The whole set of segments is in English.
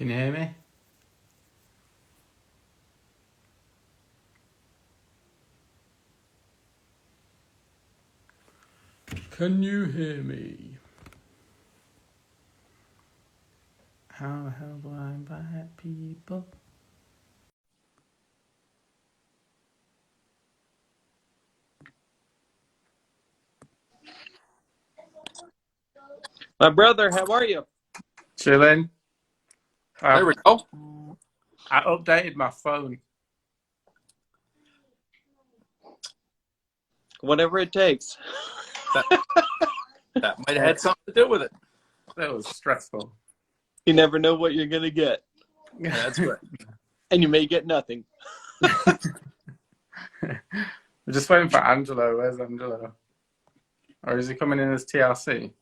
Can you hear me? Can you hear me? How the hell do I invite people? My brother, how are you? Chilling. There we go. I updated my phone. Whatever it takes. That might have had something to do with it. That was stressful. You never know what you're going to get. Yeah, that's right. And you may get nothing. We're just waiting for Angelo. Where's Angelo? Or is he coming in as TRC?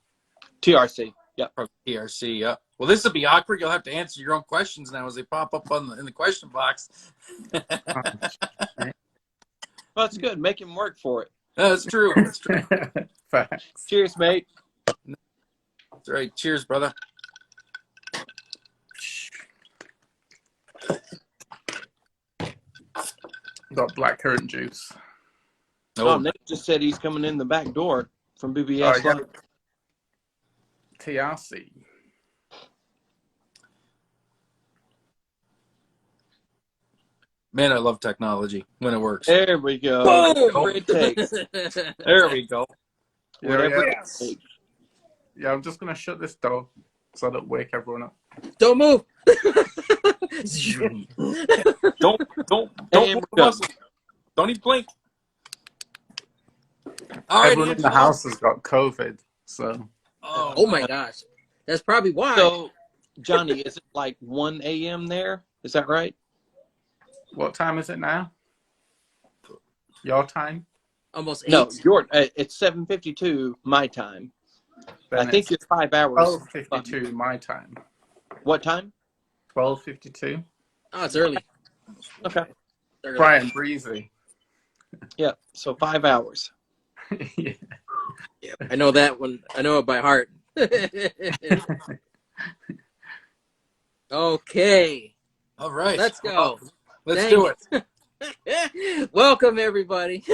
TRC. Yeah. From TRC, yeah. Well, this will be awkward. You'll have to answer your own questions now as they pop up in the question box. Well, it's good. Make him work for it. That's true. That's true. Facts. Cheers, mate. That's right. Cheers, brother. Got blackcurrant juice. Oh, Nick just said he's coming in the back door from BBS. Oh, yeah. TRC. Man, I love technology when it works. There we go. Boom! Whatever it takes. There we go. Whatever Yeah. it takes. Yeah, I'm just going to shut this door so I don't wake everyone up. Don't move. Don't And move the go. muscle. Don't even blink. All right, Everyone in the Angelo. house has got COVID, so... Oh my gosh. That's probably why. So, Johnny, is it like 1 a.m. there? Is that right? What time is it now? Your time? Almost 8. No, it's 7:52 my time. Then I think you're 5 hours. 12:52 my time. What time? 12:52. Oh, it's early. Okay. Early. Brian Breezy. Yeah, so 5 hours. Yeah. Yeah, I know that one. I know it by heart. Okay. All right. Let's go. Let's Dang do it. Welcome, everybody.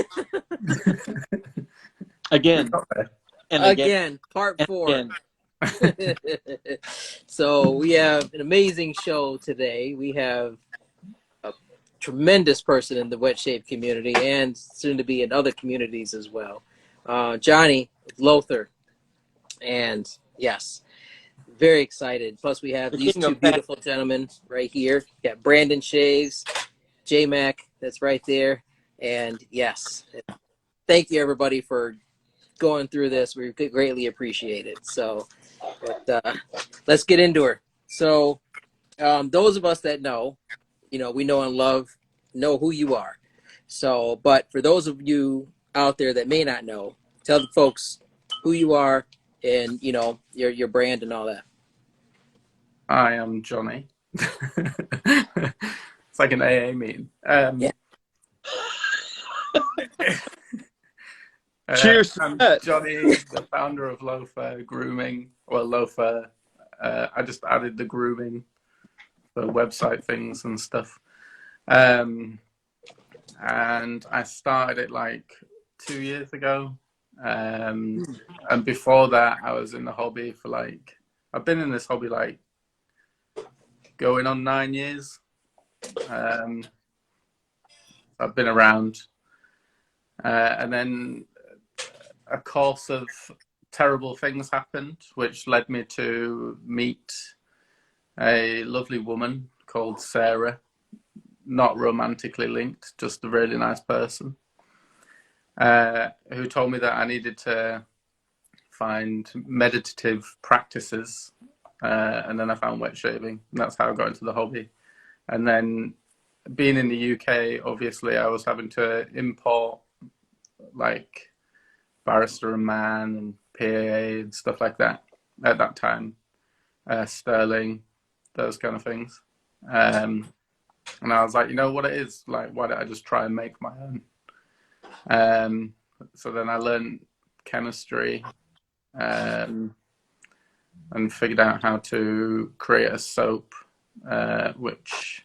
Again. And Again, part 4. Again. So we have an amazing show today. We have a tremendous person in the wet shave community and soon to be in other communities as well. Jonny, Lothur, and yes, very excited. Plus we have these two beautiful gentlemen right here. We got Brandon Shaves, J-Mac, that's right there. And yes, thank you everybody for going through this. We greatly appreciate it. So but, let's get into her. So those of us that know, we know and love, know who you are. So, but for those of you out there that may not know, tell the folks who you are and, your brand and all that. I am Jonny. It's like an AA meeting. Yeah. Cheers. I'm Jonny, the founder of Lothur Grooming. Well, Lothur, I just added the grooming for website things and stuff. And I started it like 2 years ago. And before that, I was in the hobby for I've been in this hobby going on 9 years. I've been around. And then a course of terrible things happened, which led me to meet a lovely woman called Sarah, not romantically linked, just a really nice person, who told me that I needed to find meditative practices, and then I found wet shaving, and that's how I got into the hobby. And then being in the UK, obviously I was having to import Barrister and Man and PAA and stuff like that at that time, Sterling, those kind of things. And I was like, you know what it is? Why don't I just try and make my own? So then I learned chemistry and figured out how to create a soap which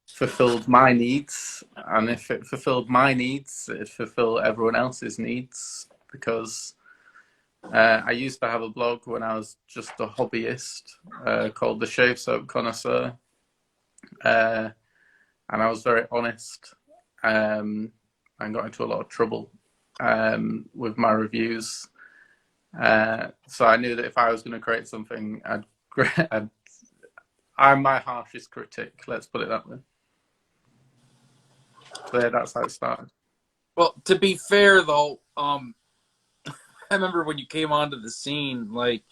fulfilled my needs. And if it fulfilled my needs, it'd fulfill everyone else's needs, because I used to have a blog when I was just a hobbyist called The Shave Soap Connoisseur. And I was very honest and got into a lot of trouble with my reviews. So I knew that if I was going to create something, I'm my harshest critic, let's put it that way. So yeah, that's how it started. Well, to be fair though, I remember when you came onto the scene, like,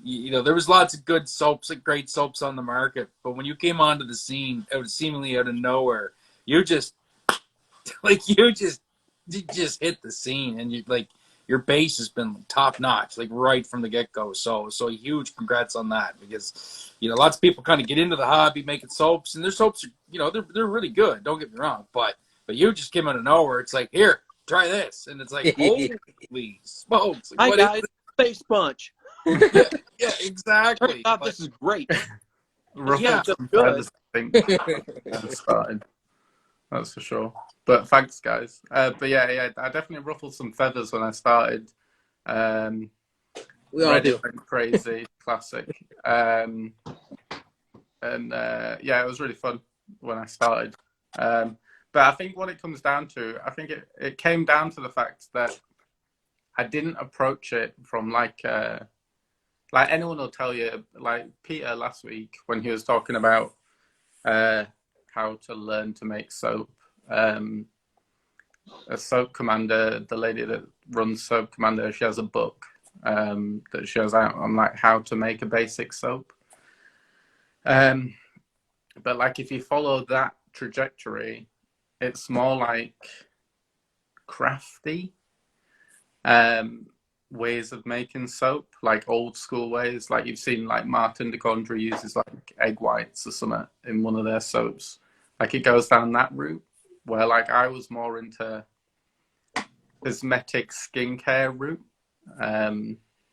you know, there was lots of good soaps, like great soaps on the market, but when you came onto the scene, it was seemingly out of nowhere. You just, like, you just hit the scene, and you, like, your base has been top notch, like right from the get go. So huge congrats on that, because, you know, lots of people kind of get into the hobby making soaps, and their soaps are, you know, they're really good. Don't get me wrong, but you just came out of nowhere. It's like, here, try this, and it's like, holy smokes! Like, Hi what guys, is Face Punch. yeah, yeah, exactly. Turns out this is great. Ruffled so some good. feathers, I think, when I started. That's for sure. But thanks, guys. But yeah, I definitely ruffled some feathers when I started. We all do. Went crazy, classic. And yeah, it was really fun when I started. But I think what it comes down to, I think it came down to the fact that I didn't approach it from like anyone will tell you, like Peter last week when he was talking about how to learn to make soap. A Soap Commander, the lady that runs Soap Commander, she has a book that she has out on like how to make a basic soap. But like if you follow that trajectory, it's more like crafty ways of making soap, like old school ways. Like you've seen like Martin de Gondry uses like egg whites or something in one of their soaps. Like it goes down that route, where like I was more into cosmetic skincare route.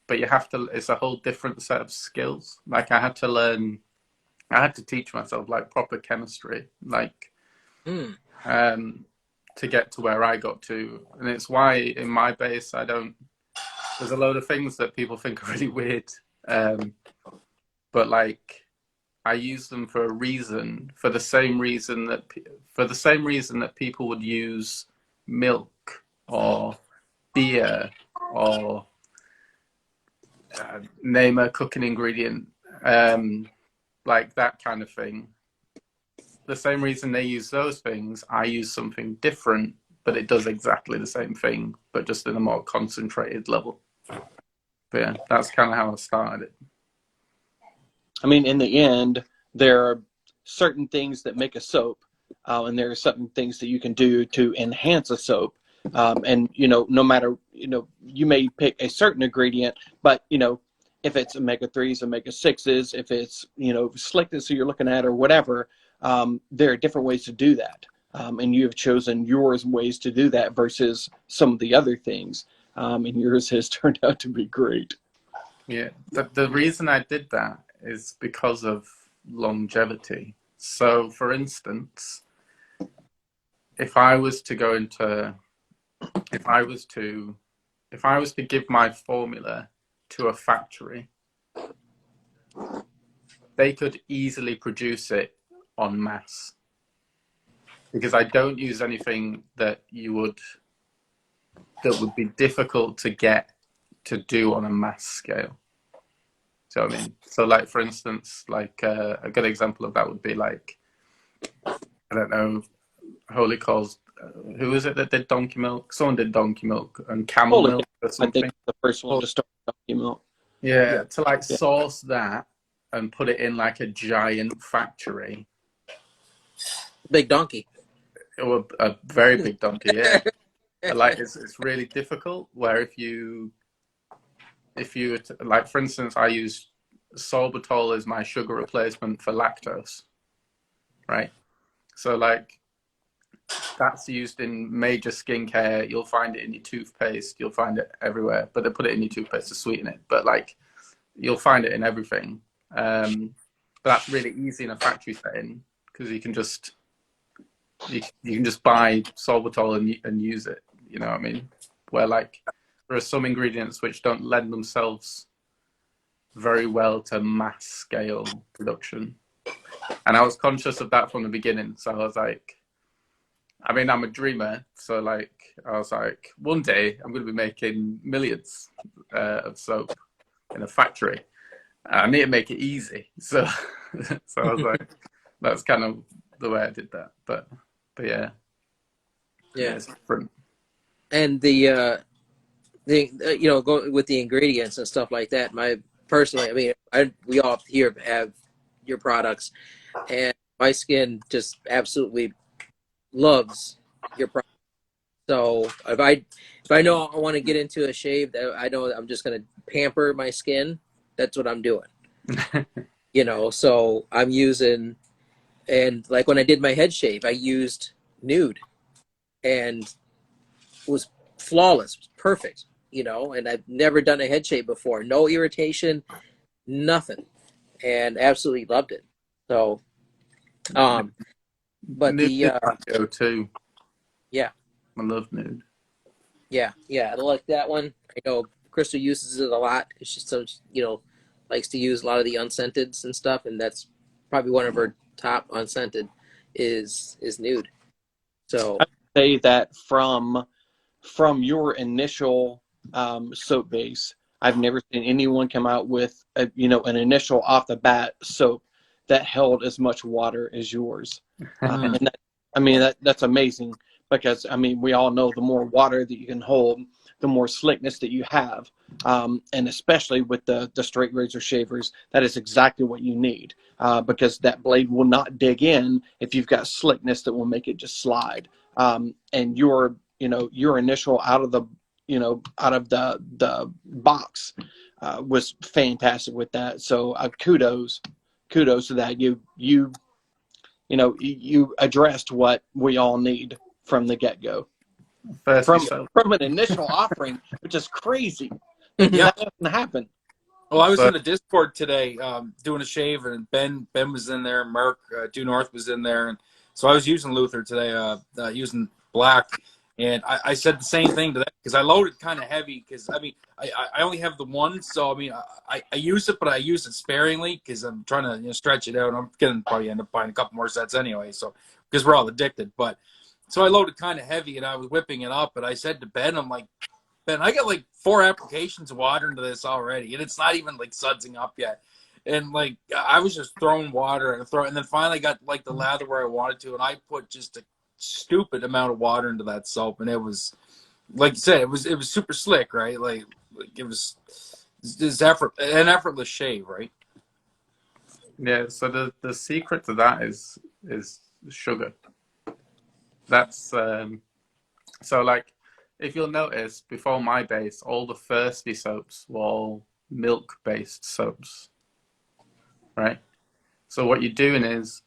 But you have to, it's a whole different set of skills. Like I had to teach myself like proper chemistry, like to get to where I got to. And it's why in my base, there's a load of things that people think are really weird. But like I use them for a reason, for the same reason that people would use milk or beer or name a cooking ingredient, like that kind of thing. The same reason they use those things, I use something different, but it does exactly the same thing, but just in a more concentrated level. But yeah, that's kind of how I started it. I mean, in the end, there are certain things that make a soap, and there are certain things that you can do to enhance a soap. And, you know, no matter, you know, you may pick a certain ingredient, but, you know, if it's omega-3s, omega-6s, if it's, you know, slickness that you're looking at or whatever, there are different ways to do that. And you have chosen yours ways to do that versus some of the other things. And yours has turned out to be great. Yeah, the reason I did that is because of longevity. So, for instance, if I was to give my formula to a factory, they could easily produce it en masse, because I don't use anything that would be difficult to get to do on a mass scale. So I mean, so like for instance, like a good example of that would be like, I don't know, Holy Cause. Who is it that did Donkey Milk? Someone did Donkey Milk and Camel Milk or something. I think the first one to start Donkey Milk. Yeah, to like source that and put it in like a giant factory. Big donkey. Or a very big donkey, yeah. Like it's really difficult. Where if you like, for instance, I use sorbitol as my sugar replacement for lactose, right? So like that's used in major skincare. You'll find it in your toothpaste. You'll find it everywhere. But they put it in your toothpaste to sweeten it. But like you'll find it in everything. But that's really easy in a factory setting because you can just buy sorbitol and use it. You know what I mean? Where like there are some ingredients which don't lend themselves very well to mass scale production, and I was conscious of that from the beginning. So I was like, I mean, I'm a dreamer, so like I was like, one day I'm going to be making millions of soap in a factory. I need to make it easy. So so I was like, that's kind of the way I did that. But yeah, it's different. And the you know, go with the ingredients and stuff like that. Personally, I mean, we all here have your products, and my skin just absolutely loves your product. So if I know I want to get into a shave, that I know I'm just going to pamper my skin. That's what I'm doing. You know, so I'm using, and like when I did my head shave, I used Nude, and it was flawless, it was perfect. You know, and I've never done a head shave before. No irritation, nothing, and absolutely loved it. So, but Nude the is my go-to. yeah. I love Nude. Yeah, I like that one. I know Crystal uses it a lot because she's so, you know, likes to use a lot of the unscenteds and stuff, and that's probably one of her top unscented is Nude. So I would say that from your initial soap base, I've never seen anyone come out with an initial off the bat soap that held as much water as yours. And that's amazing, because I mean, we all know the more water that you can hold, the more slickness that you have. And especially with the straight razor shavers, that is exactly what you need, because that blade will not dig in if you've got slickness that will make it just slide. And your initial out of the box was fantastic with that. So kudos to that. You addressed what we all need from the get-go. From an initial offering, which is crazy. Yeah, That doesn't happen. Well, I was in the Discord today doing a shave, and Ben was in there, Mark Due North was in there, and so I was using Lothur today, using black, and I said the same thing to that because I loaded kind of heavy because I mean I only have the one, so I mean I use it, but I use it sparingly because I'm trying to stretch it out. I'm gonna probably end up buying a couple more sets anyway, so because we're all addicted, but. So I loaded kind of heavy, and I was whipping it up, and I said to Ben, I'm like, Ben, I got like 4 applications of water into this already, and it's not even like sudsing up yet. And like I was just throwing water and then finally got like the lather where I wanted to, and I put just a stupid amount of water into that soap, and it was, like you said, it was super slick, right? Like it was an effortless shave, right? Yeah. So the secret to that is sugar. That's so like if you'll notice, before my base, all the thirsty soaps were all milk-based soaps, right? So what you're doing is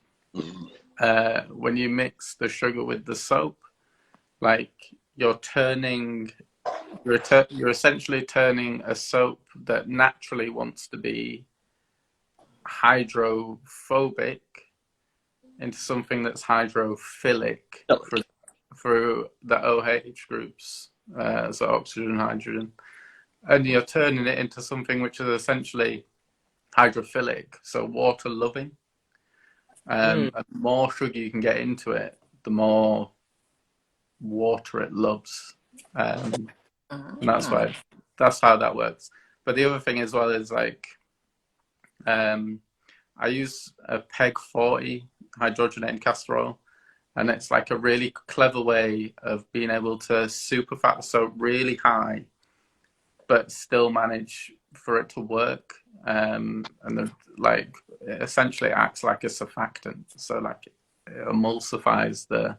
when you mix the sugar with the soap, like you're essentially turning a soap that naturally wants to be hydrophobic into something that's hydrophilic through the OH groups, so oxygen, hydrogen, and you're turning it into something which is essentially hydrophilic, so water loving. And the more sugar you can get into it, the more water it loves, and that's how that works. But the other thing as well is like I use a PEG 40 hydrogenated castor oil, and it's like a really clever way of being able to superfat the soap really high, but still manage for it to work. And like it essentially acts like a surfactant, so like it emulsifies the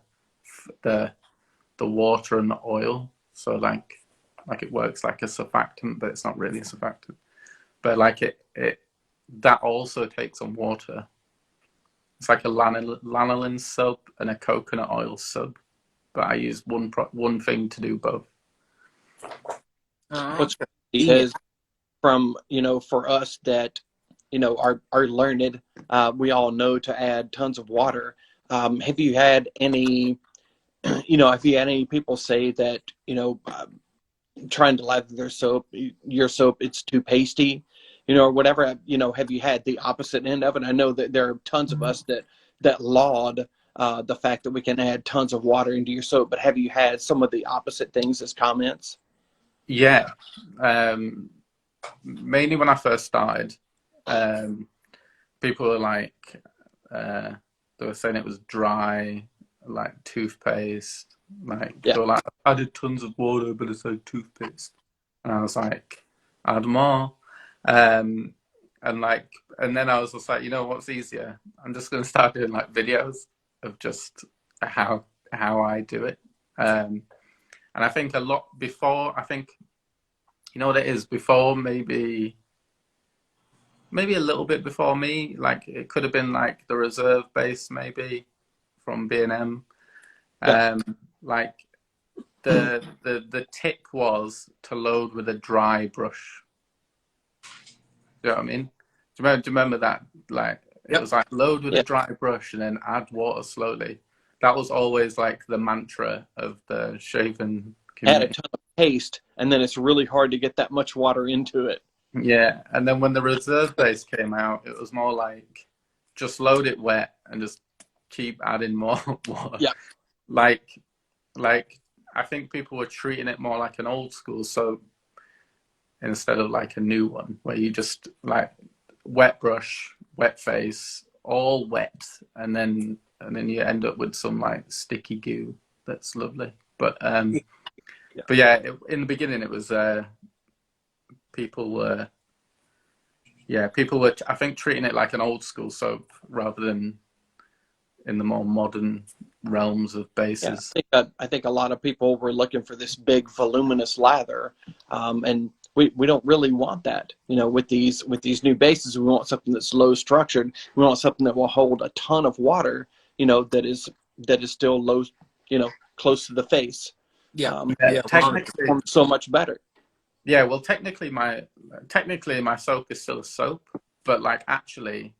water and the oil. So like it works like a surfactant, but it's not really a surfactant. But like it that also takes on water. It's like a lanolin soap and a coconut oil soap, but I use one thing to do both. What's crazy is from for us that are learned, we all know to add tons of water. Have you had any, have you had any people say that, trying to lather your soap, it's too pasty, or whatever? Have you had the opposite end of it? I know that there are tons of us that laud the fact that we can add tons of water into your soap, but have you had some of the opposite things as comments? Yeah. Mainly when I first started, people were like, they were saying it was dry, like toothpaste. Like, Yeah. they were like, I added tons of water, but it's like toothpaste. And I was like, add more. And then I was just like, what's easier? I'm just going to start doing like videos of just how I do it. And I think a lot before, you know what it is, before maybe a little bit before me, like it could have been like the reserve base maybe from B&M. Yeah. Like the tip was to load with a dry brush. Do you know what I mean? Do you remember that? Like it was like load with a dry brush and then add water slowly. That was always like the mantra of the shaving community. Add a ton of paste, and then it's really hard to get that much water into it. Yeah, and then when the reserve base came out, it was more like just load it wet and just keep adding more water. Yeah. Like I think people were treating it more like an old school soap instead of like a new one, where you just like wet brush, wet face, all wet, and then you end up with some like sticky goo that's lovely. But but yeah, in the beginning it was people were I think treating it like an old school soap rather than in the more modern realms of bases. Yeah, I think a lot of people were looking for this big voluminous lather, and we don't really want that. With these new bases, we want something that's low structured. We want something that will hold a ton of water. That is still low, close to the face. Technically, so much better. Yeah, well, technically my soap is still a soap, but like actually,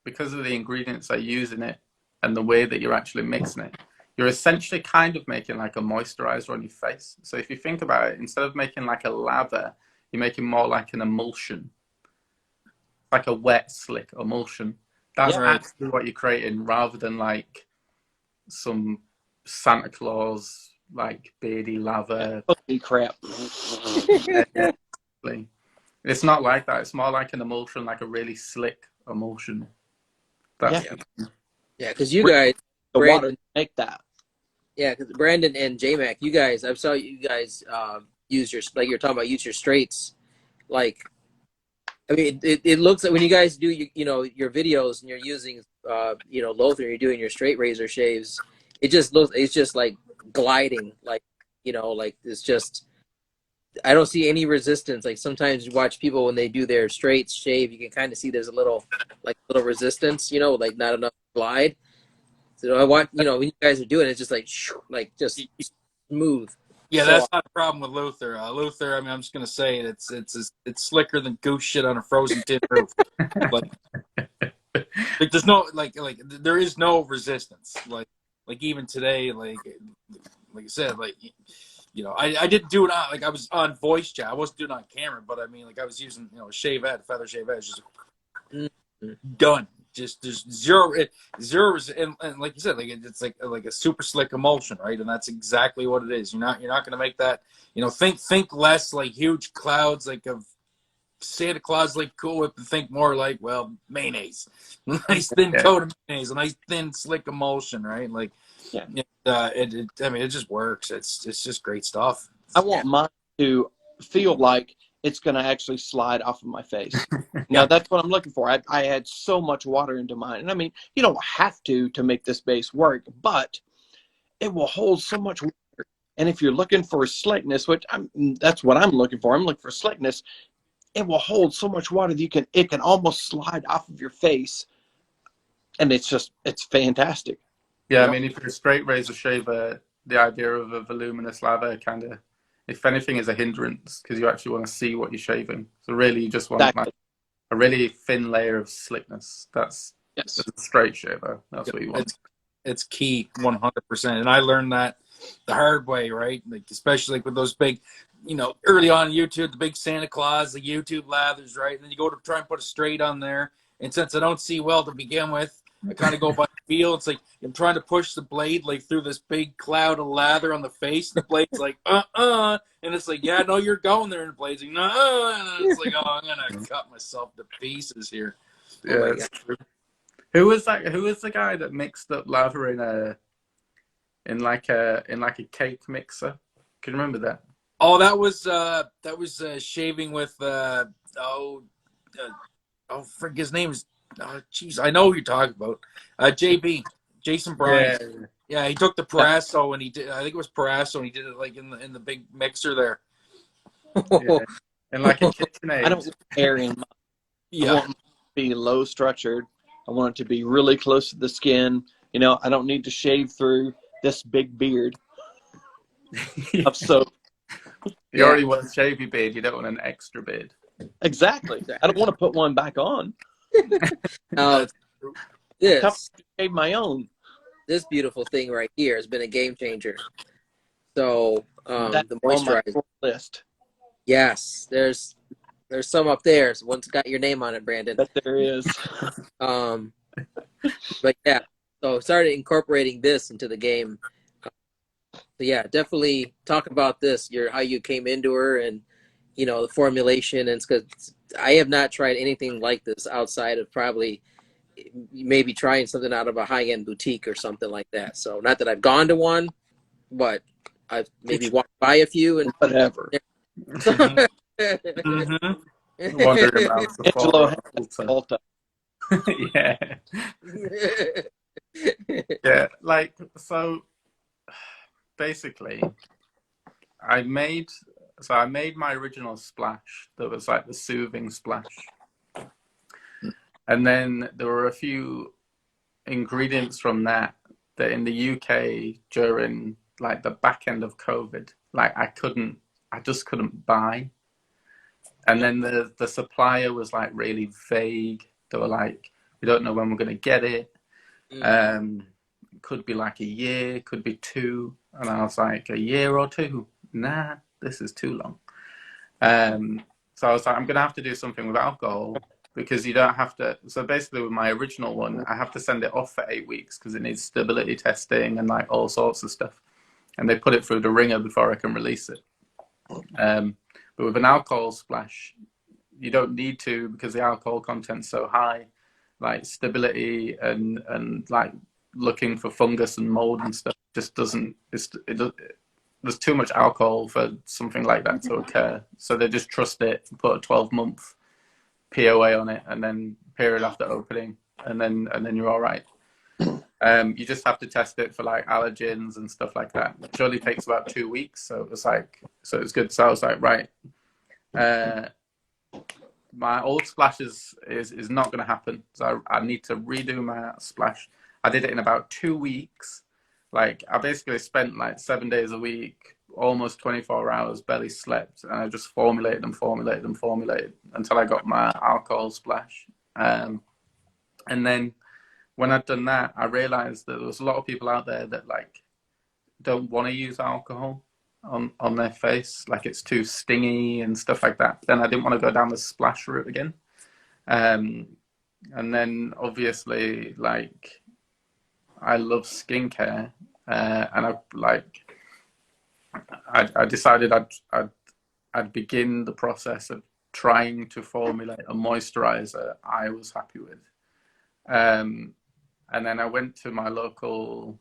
because of the ingredients I use in it and the way that you're actually mixing it, you're essentially kind of making like a moisturizer on your face. So if you think about it, instead of making like a lather, you're making more like an emulsion, like a wet, slick emulsion. That's actually what you're creating, rather than like some Santa Claus like beardy lather. Holy crap. It's not like that. It's more like an emulsion, like a really slick emulsion. Because you guys, the Brandon, water make that. Yeah, because Brandon and J-Mac, you guys, I saw you guys use your, like you're talking about, use your straights. Like, I mean, it looks like when you guys do your videos and you're using Lothar, you're doing your straight razor shaves, it's just like gliding, like it's just, I don't see any resistance. Like sometimes you watch people when they do their straights shave, you can kind of see there's a little resistance, like not enough glide. So I want, when you guys are doing it, it's just like just smooth. Yeah, that's not a problem with Lothar. Lothar, I mean, I'm just gonna say it's slicker than goose shit on a frozen tin roof. Like there's no like there is no resistance. Like even today, like I said, I didn't do it on, like I was on voice chat. I wasn't doing it on camera, but I mean, like I was using a shave head, feather shave head, just done. Just there's zero, and like you said, like it's like a super slick emulsion, right? And that's exactly what it is. You're not going to make that. Think less like huge clouds like of Santa Claus like Cool Whip, and think more like mayonnaise, nice thin coat of mayonnaise, a nice thin slick emulsion, right? Like it just works. It's just great stuff. I want mine to feel like it's going to actually slide off of my face. Now, that's what I'm looking for. I had so much water into mine. And I mean, you don't have to make this base work, but it will hold so much water. And if you're looking for slickness, which that's what I'm looking for. I'm looking for slickness. It will hold so much water that it can almost slide off of your face. And it's fantastic. Yeah, I mean, if you're a straight razor shaver, the idea of a voluminous lather kind of, if anything, is a hindrance, because you actually want to see what you're shaving. So really, you just want like a really thin layer of slickness. That's Yes. a straight shaver. That's what you want. It's key, 100%. And I learned that the hard way, right? Like especially like with those big, early on YouTube, the big Santa Claus, the YouTube lathers, right? And then you go to try and put a straight on there, and since I don't see well to begin with, I kind of go by feel. It's like I'm trying to push the blade like through this big cloud of lather on the face. The blade's like, and it's like, yeah, no, you're going there, and the blade's like, and it's like, oh, I'm gonna cut myself to pieces here. Yeah, my it's true. Who was that? Who was the guy that mixed up lather in like a cake mixer? Can you remember that? Oh, that was shaving with frick, his name is jeez, I know who you're talking about. JB, Jason Bryan. Yeah, he took the Parasso and he did. I think it was Parasso and he did it like in the big mixer there. Yeah. And like a KitchenAid. I don't want hair in my. Yeah. I want it to be low structured. I want it to be really close to the skin. I don't need to shave through this big beard of soap. You already want a shavy beard. You don't want an extra beard. Exactly. I don't want to put one back on. This Shave my own. this beautiful thing right here has been a game changer. So That's the on my moisturizer. list. Yes, there's some up there. So one's got your name on it, Brandon. But there is. But yeah, so started incorporating this into the game. So yeah, definitely talk about this. How you came into her, and the formulation. And because I have not tried anything like this outside of probably maybe trying something out of a high-end boutique or something like that. So not that I've gone to one, but I've maybe walked by a few and Whatever. Mm-hmm. Wandering around Angelo Sephora. Ulta. Yeah. Yeah. Like, so basically, I made my original splash that was like the soothing splash. And then there were a few ingredients from that in the UK during like the back end of COVID, like I just couldn't buy. And then the supplier was like really vague. They were like, we don't know when we're going to get it. Could be like a year, could be 2. And I was like, a year or 2? Nah, this is too long. So I was like, I'm going to have to do something with alcohol, because you don't have to. So basically with my original one, I have to send it off for 8 weeks because it needs stability testing and like all sorts of stuff. And they put it through the ringer before I can release it. But with an alcohol splash, you don't need to, because the alcohol content's so high, like stability and like looking for fungus and mold and stuff just doesn't, there's too much alcohol for something like that to occur. So they just trust it, put a 12-month POA on it, and then period after opening, and then you're all right. You just have to test it for like allergens and stuff like that, which only takes about 2 weeks. So it's good. So I was like, right, my old splash is not going to happen. So I need to redo my splash. I did it in about 2 weeks. Like I basically spent like 7 days a week, almost 24 hours, barely slept, and I just formulated until I got my alcohol splash. And then when I'd done that, I realized that there was a lot of people out there that like don't want to use alcohol on their face, like it's too stingy and stuff like that. Then I didn't want to go down the splash route again. And then obviously, like, I love skincare, and I decided I'd begin the process of trying to formulate a moisturizer I was happy with. And then I went to my local,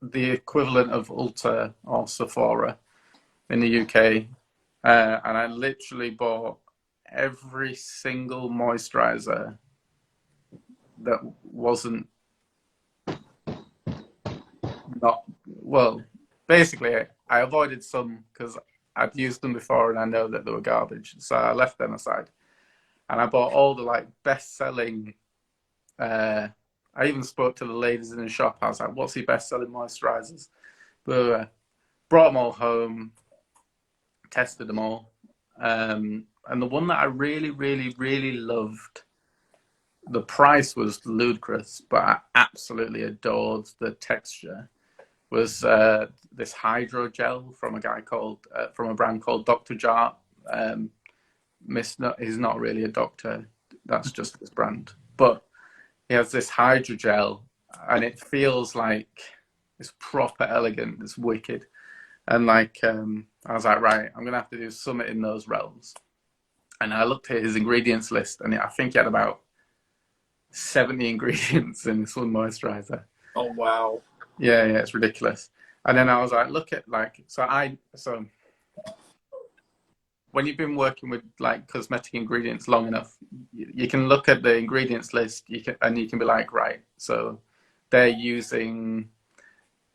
the equivalent of Ulta or Sephora in the UK, and I literally bought every single moisturizer that wasn't not well. Basically, I avoided some because I'd used them before and I know that they were garbage, so I left them aside. And I bought all the like best-selling. I even spoke to the ladies in the shop. I was like, "What's the best-selling moisturizers?" But brought them all home, tested them all, And the one that I really, really, really loved, the price was ludicrous, but I absolutely adored the texture, was this hydro gel from from a brand called Dr. Jart. He's not really a doctor, that's just his brand. But he has this hydro gel, and it feels like it's proper elegant, it's wicked. And like, I was like, right, I'm gonna have to do something in those realms. And I looked at his ingredients list, and I think he had about 70 ingredients in this one moisturizer. Oh wow. Yeah, it's ridiculous. And then I was like, look at like, so when you've been working with like cosmetic ingredients long enough, you can look at the ingredients list, and you can be like, right, so they're using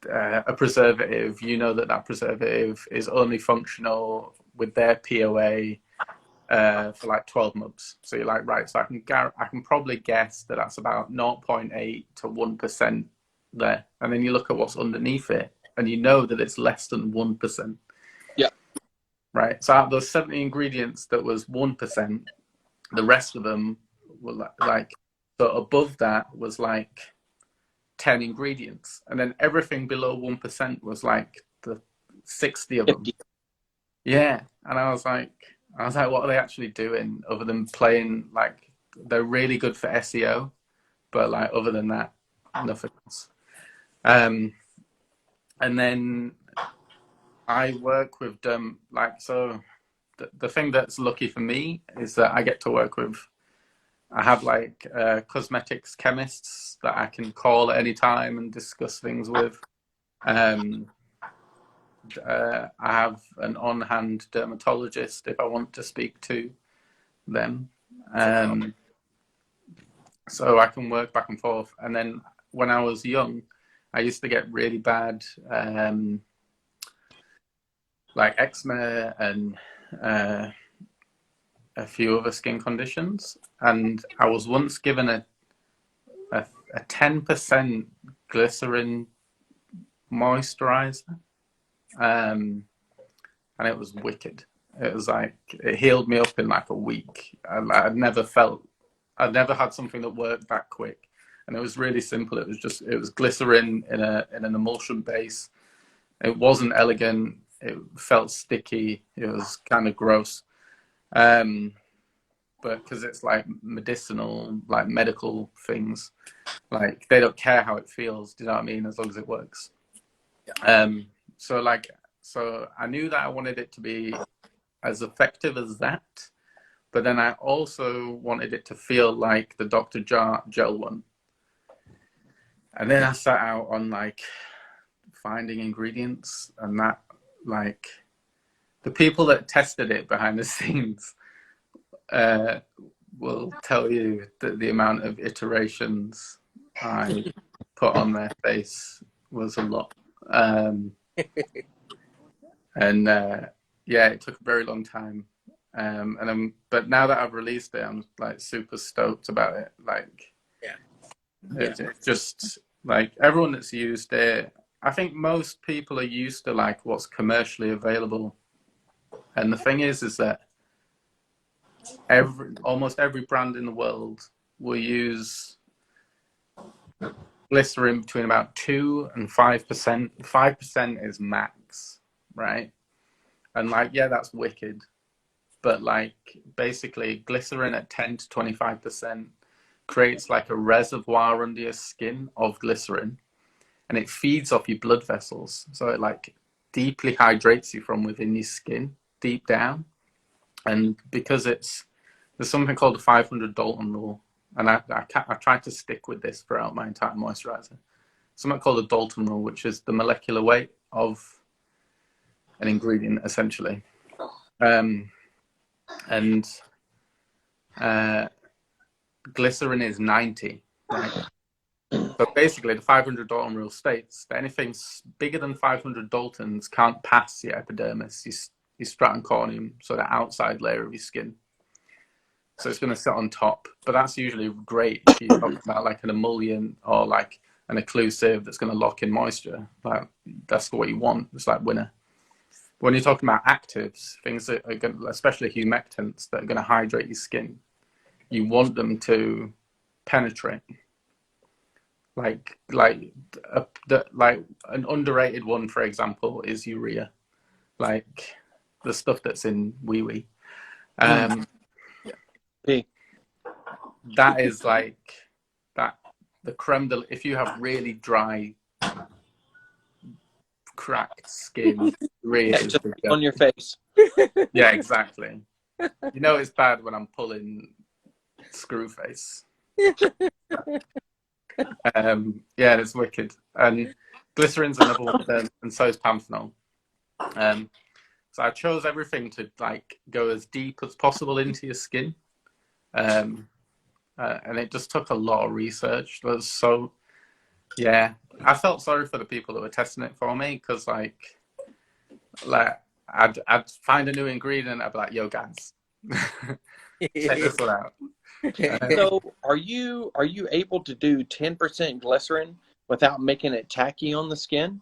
a preservative. You know that preservative is only functional with their POA for like 12 months. So you're like, right, so I can probably guess that that's about 0.8 to 1% there. And then you look at what's underneath it, and you know that it's less than 1%. Yeah. Right. So out of those 70 ingredients, that was 1%. The rest of them were like so above that was like 10 ingredients, and then everything below 1% was like the 60 of them. 50. Yeah. And I was like, what are they actually doing other than playing? Like, they're really good for SEO, but like other than that, nothing else. And then I work with them, like, so the thing that's lucky for me is that I get to work with, I have like cosmetics chemists that I can call at any time and discuss things with. I have an on-hand dermatologist if I want to speak to them. So I can work back and forth. And then when I was young, I used to get really bad like eczema and a few other skin conditions. And I was once given a 10% glycerin moisturizer. And it was wicked. It was like, it healed me up in like a week. I'd never had something that worked that quick. And it was really simple. It was glycerin in an emulsion base. It wasn't elegant. It felt sticky. It was kind of gross. But because it's like medicinal, like medical things, like they don't care how it feels. Do you know what I mean? As long as it works. Yeah. So I knew that I wanted it to be as effective as that, but then I also wanted it to feel like the Dr. Gel one. And then I sat out on like finding ingredients, and that, like, the people that tested it behind the scenes will tell you that the amount of iterations I put on their face was a lot. Yeah, it took a very long time. But now that I've released it, I'm like super stoked about it. Like, it's just like everyone that's used it, I think most people are used to like what's commercially available. And the thing is that almost every brand in the world will use glycerin between about 2 and 5%. 5% is max, right? And like, yeah, that's wicked. But like, basically glycerin at 10 to 25% creates like a reservoir under your skin of glycerin, and it feeds off your blood vessels. So it like deeply hydrates you from within your skin, deep down. And because there's something called the 500 Dalton rule. And I tried to stick with this throughout my entire moisturizer. Something called the Dalton rule, which is the molecular weight of an ingredient, essentially. Glycerin is 90, right? So basically, the 500 Dalton rule states that anything bigger than 500 Daltons can't pass your epidermis, your stratum corneum, so the outside layer of your skin. So it's going to sit on top. But that's usually great if you're talking about like an emollient or like an occlusive that's going to lock in moisture. Like, that's what you want. It's like winner. When you're talking about actives, things that are going, especially humectants that are going to hydrate your skin, you want them to penetrate. Like an underrated one, for example, is urea, like the stuff that's in wee wee. P. That is like that the creme de, if you have really dry, cracked skin, urea Yeah, is just the on your face. Yeah, exactly. You know it's bad when I'm pulling screw face. Yeah, it's wicked. And glycerin's another one, and so is panthenol. So I chose everything to like go as deep as possible into your skin, and it just took a lot of research. So yeah, I felt sorry for the people that were testing it for me because like I'd find a new ingredient, I'd be like, "Yo, guys, check this one out." So are you able to do 10% glycerin without making it tacky on the skin?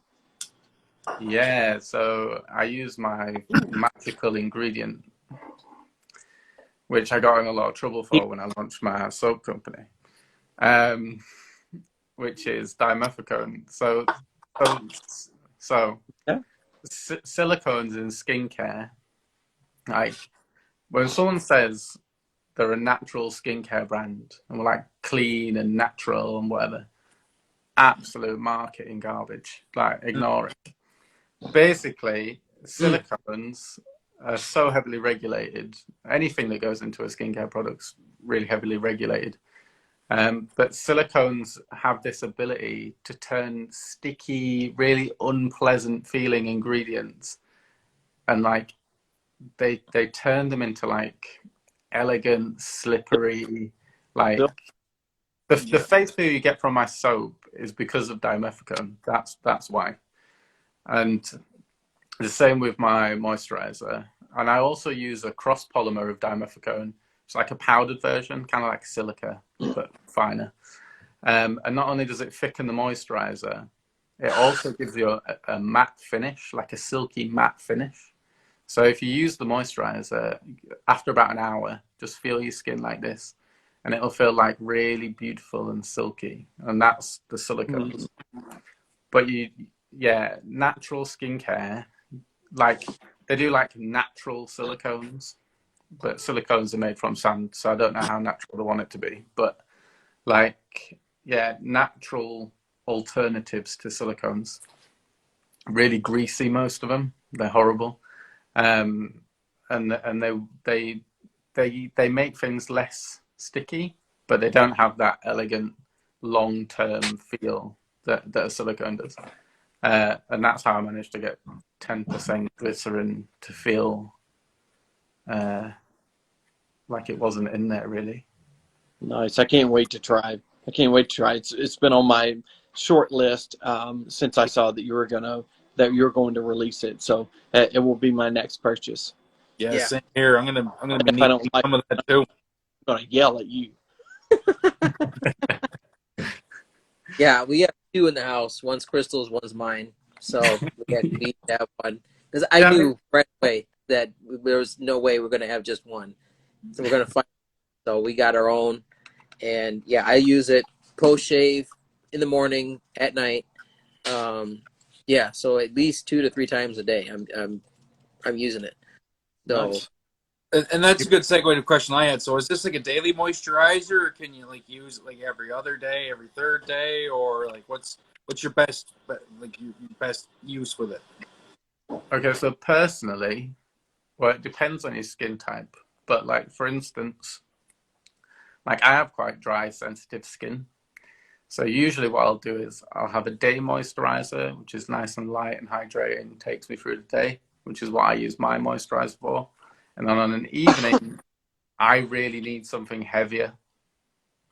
Yeah, so I use my magical ingredient, which I got in a lot of trouble for when I launched my soap company, which is dimethicone. So Yeah. silicones in skincare, like when someone says they're a natural skincare brand and we're like clean and natural and whatever, absolute marketing garbage. Like ignore it. Basically, silicones are so heavily regulated. Anything that goes into a skincare product's really heavily regulated. But silicones have this ability to turn sticky, really unpleasant feeling ingredients, and like they turn them into like elegant, slippery, like the face feel you get from my soap is because of dimethicone. That's why. And the same with my moisturizer. And I also use a cross polymer of dimethicone. It's like a powdered version, kind of like silica, but finer. And not only does it thicken the moisturizer, it also gives you a matte finish, like a silky matte finish. So if you use the moisturizer, after about an hour, just feel your skin like this, and it'll feel like really beautiful and silky. And that's the silicones. But natural skincare, like they do like natural silicones, but silicones are made from sand, so I don't know how natural they want it to be. But like, yeah, natural alternatives to silicones. Really greasy, most of them. They're horrible, and they make things less sticky, but they don't have that elegant long-term feel that a silicone does. And that's how I managed to get 10% glycerin to feel like it wasn't in there really. Nice. I can't wait to try. It's been on my short list since I saw that you were going to release it. So it will be my next purchase. Yeah, same here. I'm gonna be If I don't needing like some of that it, too. I'm gonna yell at you. Yeah, we have two in the house. One's Crystal's, one's mine. So we have one because I knew right away that there was no way we're gonna have just one. So we're gonna find. So we got our own, and yeah, I use it post shave in the morning, at night. Yeah, so at least 2 to 3 times a day. I'm using it. So. Nice. And that's a good segue to a question I had. So is this like a daily moisturizer, or can you like use it like every other day, every third day, or like what's your best your best use with it? Okay, so personally, well, it depends on your skin type. But like for instance, like I have quite dry, sensitive skin. So usually what I'll do is I'll have a day moisturizer, which is nice and light and hydrating, takes me through the day, which is what I use my moisturizer for. And then on an evening, I really need something heavier.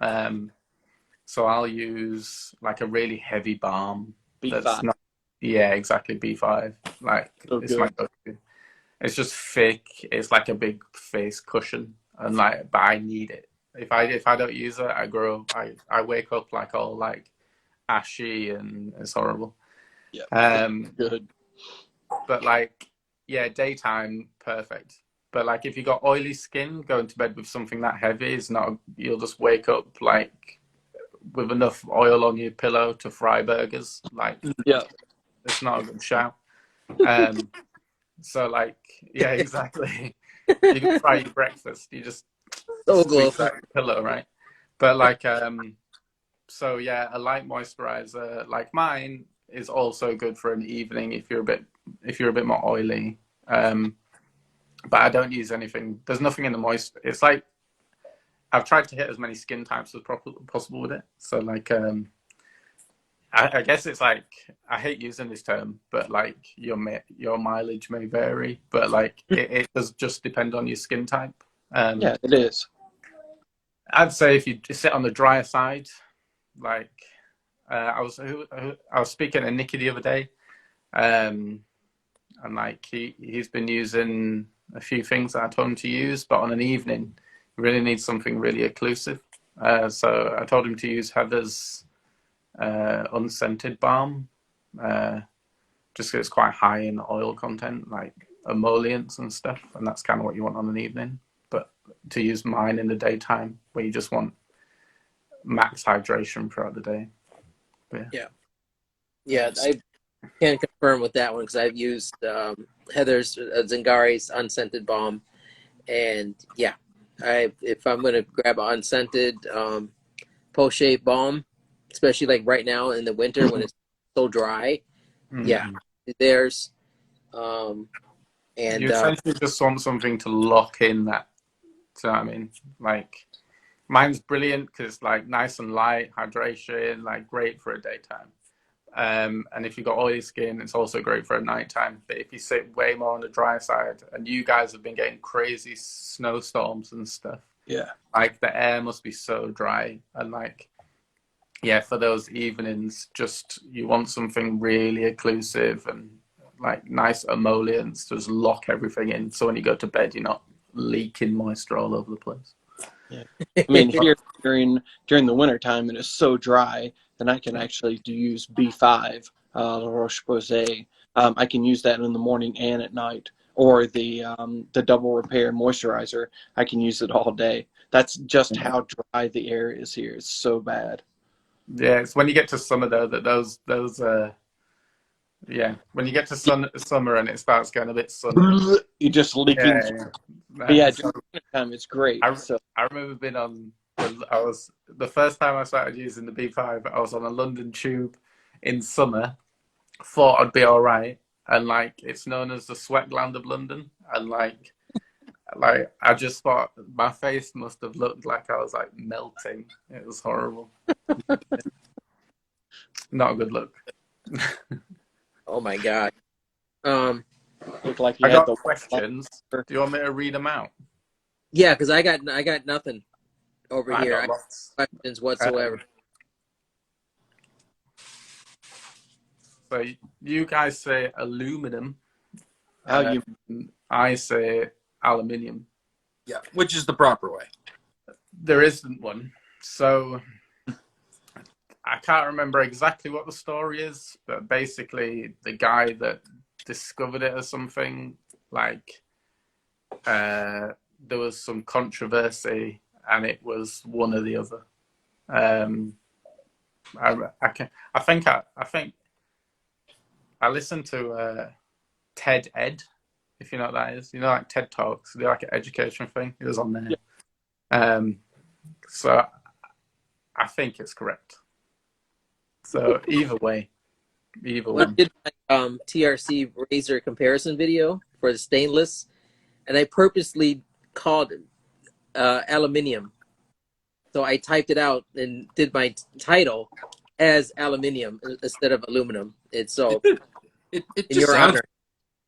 So I'll use like a really heavy balm. B5. That's not, yeah, exactly, B5. Like So it's my good. go-to. It's just thick. It's like a big face cushion, and like, but I need it. If I don't use it, I wake up like all like ashy and it's horrible. Yeah. Um, Good. but like yeah, daytime, perfect. But like if you got oily skin, going to bed with something that heavy is not. You'll just wake up like with enough oil on your pillow to fry burgers. Like Yeah. it's not a good shout. Um, so like, yeah, exactly. You can fry your breakfast. You just So squeeze good. out your pillow, right? But like, so yeah, a light moisturizer like mine is also good for an evening if you're a bit more oily. But I don't use anything. There's nothing in the moist. It's like I've tried to hit as many skin types as possible with it. So like, I guess it's like I hate using this term, but like your mileage may vary, but like it does just depend on your skin type. Yeah, it is. I'd say if you sit on the drier side, like I was speaking to Nicky the other day, and like he's been using a few things that I told him to use, but on an evening, you really need something really occlusive. So I told him to use Heather's unscented balm, just because it's quite high in oil content, like emollients and stuff, and that's kind of what you want on an evening. But to use mine in the daytime, where you just want max hydration throughout the day. But, Yeah, I can confirm with that one because I've used Heather's Zingari's unscented balm, and yeah, if I'm gonna grab an unscented post-shave balm, especially like right now in the winter when it's so dry, yeah, there's and you essentially just want something to lock in that. So I mean, like mine's brilliant because it's like nice and light, hydration, like great for a daytime. And if you've got oily skin, it's also great for a nighttime. But if you sit way more on the dry side, and you guys have been getting crazy snowstorms and stuff, Yeah. like the air must be so dry. And like, yeah, for those evenings, just you want something really occlusive and like nice emollients to just lock everything in. So when you go to bed, you're not leaking moisture all over the place. Yeah. I mean, here during the winter time, and it's so dry, then I can actually use B5, La Roche-Posay. I can use that in the morning and at night, or the double repair moisturizer. I can use it all day. That's just how dry the air is here. It's so bad. Yeah, it's when you get to summer though that those yeah, when you get to summer and it starts getting a bit sunny. You're just leaking. Yeah. But yeah, So during the time it's great. So I remember being on. I was the first time I started using the B5. I was on a London tube in summer. Thought I'd be all right, and like it's known as the sweat gland of London, and like I just thought my face must have looked like I was like melting. It was horrible. Not a good look. oh my god. looked like you I had got questions. Do you want me to read them out? Yeah, because I got nothing over I here. got I lots. have questions whatsoever. So you guys say aluminum. you I say aluminium. Yeah, which is the proper way. There isn't one. So I can't remember exactly what the story is, but basically the guy that discovered it or something, like there was some controversy and it was one or the other. I think I listened to TED Ed, if you know what that is. You know, like TED Talks. They're like an education thing. It was on there. Yeah. So I think it's correct. So either way. When I did my TRC Razor comparison video for the stainless, and I purposely called it aluminium. So I typed it out and did my title as aluminium instead of aluminum. It's so It in just your sounds honor.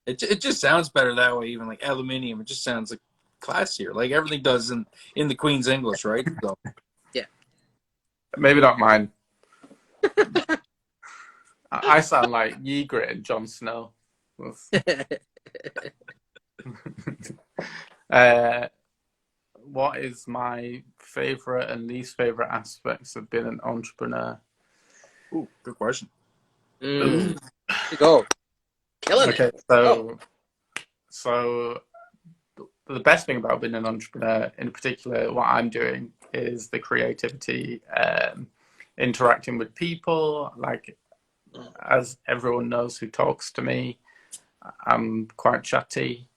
it just sounds better that way. Even like aluminium, it just sounds like classier. Like everything does in the Queen's English, right? So Maybe not mine. I sound like Ygritte and Jon Snow. What is my favorite and least favorite aspects of being an entrepreneur? ooh, good question. Go. Killing Okay, it. so So the best thing about being an entrepreneur, in particular, what I'm doing is the creativity, interacting with people. Like, as everyone knows who talks to me, I'm quite chatty,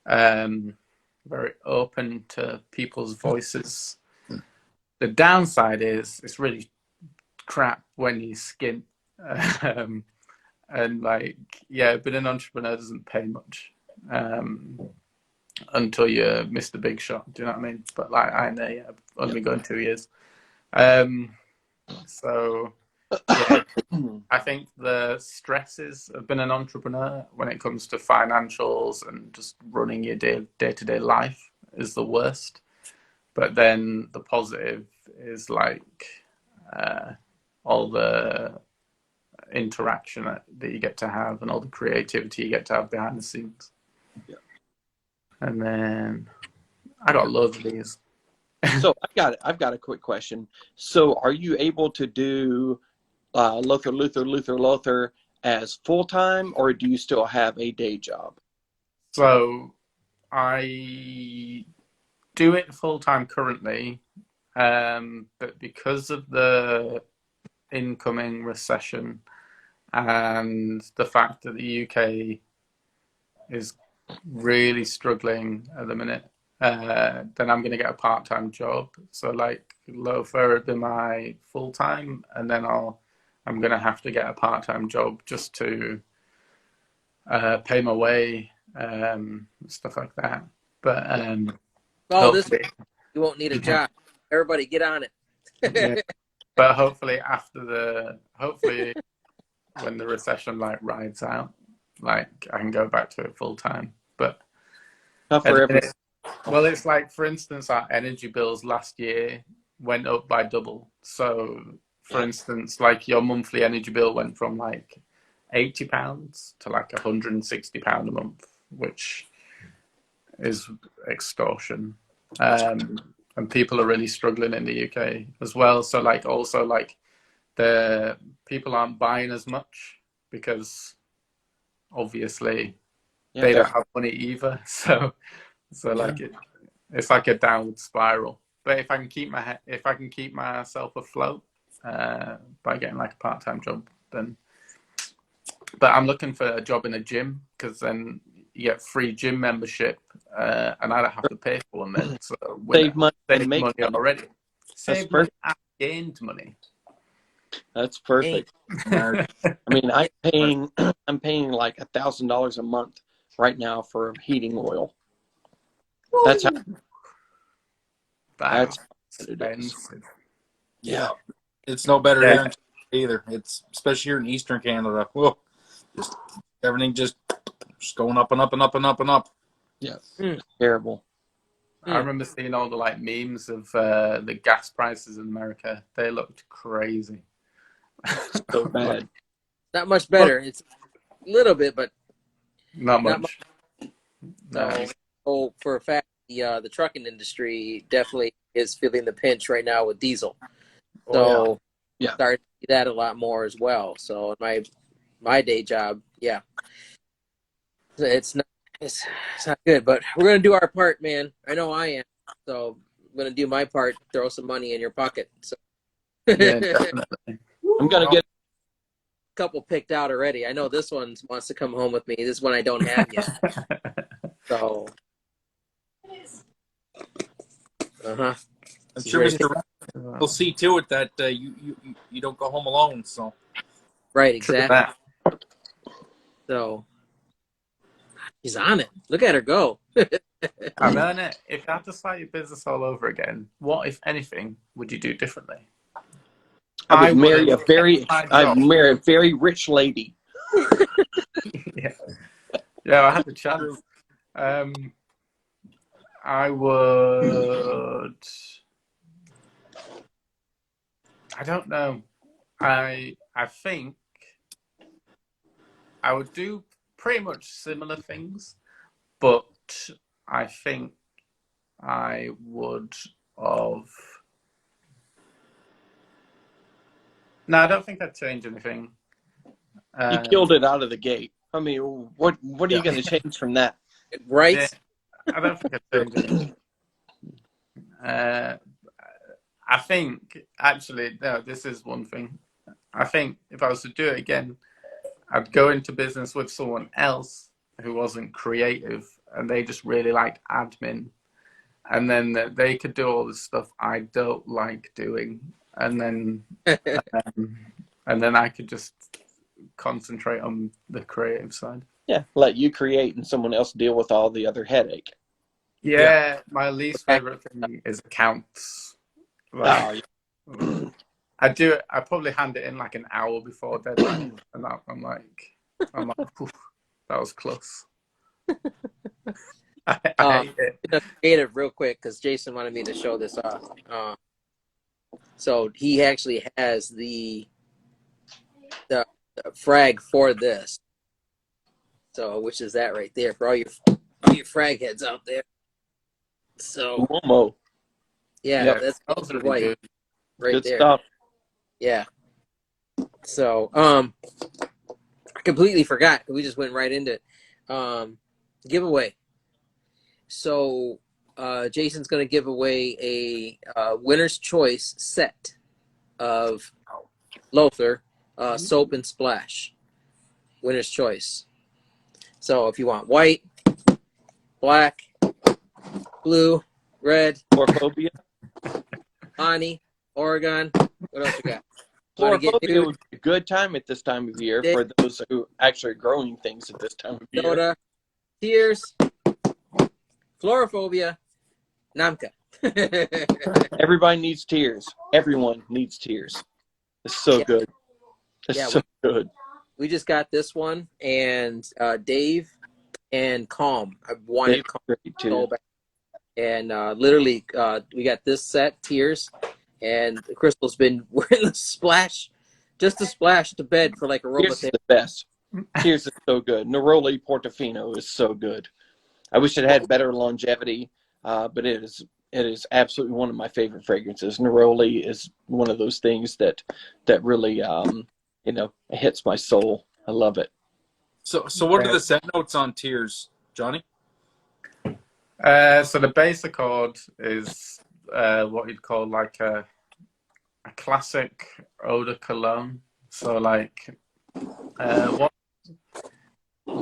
very open to people's voices. The downside is it's really crap when you skint. And like, yeah, being an entrepreneur doesn't pay much. Until you're Mr. Big Shot, do you know what I mean? But like, I know, yeah, I've only been going 2 years. So yeah, I think the stresses of being an entrepreneur when it comes to financials and just running your day-to-day life is the worst. But then the positive is like all the interaction that you get to have and all the creativity you get to have behind the scenes. Yeah. And then I got loads of these. So I've got a quick question. So are you able to do Lothur as full-time, or do you still have a day job? So I do it full-time currently, but because of the incoming recession and the fact that the UK is really struggling at the minute, then I'm going to get a part-time job. So like Lothur would be my full-time, and then I'm going to have to get a part-time job just to pay my way, stuff like that. But This you won't need a job. Everybody get on it. yeah. But hopefully when the recession like rides out, like I can go back to it full-time. But Not forever. well, it's like, for instance, our energy bills last year went up by double. So, for instance, like your monthly energy bill went from like £80 to like £160 a month, which is extortion. And people are really struggling in the UK as well. So, like, also like the people aren't buying as much because obviously they don't have money either. So like it's like a downward spiral. But if I can keep myself afloat by getting like a part-time job, then. But I'm looking for a job in a gym, because then you get free gym membership, and I don't have to pay for one then. So save money and make money already. Save money and gained money. That's perfect. I mean, I'm paying like $1,000 a month right now for heating oil. That's how. That's expensive. Yeah, it's no better here either. It's especially here in Eastern Canada. Whoa, everything just going up and up and up and up and up. Yeah, it's terrible. I remember seeing all the like memes of the gas prices in America. They looked crazy. So bad. Not much better. It's a little bit, but not much. No. So for a fact, the trucking industry definitely is feeling the pinch right now with diesel. So yeah, starting to see that a lot more as well. So my day job, yeah, it's not good, but we're gonna do our part, man. I know I am. So I'm gonna do my part. Throw some money in your pocket. So yeah, definitely. I'm gonna get a couple picked out already. I know this one wants to come home with me. This one I don't have yet. So I'm sure Mr. We'll see to it that you don't go home alone. So right, exactly. So she's on it. Look at her go. I'm on it. If you had to start your business all over again, what, if anything, would you do differently? I would marry a very rich lady. Yeah, I had the chance. I would. I don't know. I think I would do pretty much similar things, but I think I would have. No, I don't think I'd change anything. You killed it out of the gate. I mean, what are you going to change from that? Right? Yeah, I don't think I'd change anything. I think actually, no, this is one thing. I think if I was to do it again, I'd go into business with someone else who wasn't creative and they just really liked admin. And then they could do all the stuff I don't like doing. And then I could just concentrate on the creative side. Yeah, let you create and someone else deal with all the other headache. Yeah, my least favorite thing is accounts. Like, I do it. I probably hand it in like an hour before deadline, and I'm like, "Phew, that was close." I hate it. Creative real quick because Jason wanted me to show this off. So he actually has the frag for this. So which is that right there for all your frag heads out there. So Momo. yeah, that's really white good. right Good there. stuff. Yeah. So I completely forgot. We just went right into it. Giveaway. So Jason's going to give away a winner's choice set of Lothur soap and splash. Winner's choice. So if you want white, black, blue, red, Chlorophobia. honey, Oregon. What else you got? Chlorophobia would be a good time at this time of year for those who actually are growing things at this time of year. Soda, tears, Chlorophobia, Namka. Everybody needs tears. Everyone needs tears. It's so good. It's so good. We just got this one, and Dave and Calm. I wanted Calm so bad. And literally, we got this set, Tears, and Crystal's been wearing the splash, just a splash to bed for like a robot. Tears is the best. Tears is so good. Neroli Portofino is so good. I wish it had better longevity, but it is absolutely one of my favorite fragrances. Neroli is one of those things that really it hits my soul. I love it. So what are the scent notes on Tears, Johnny? So the base accord is what you'd call like a classic eau de cologne. So like what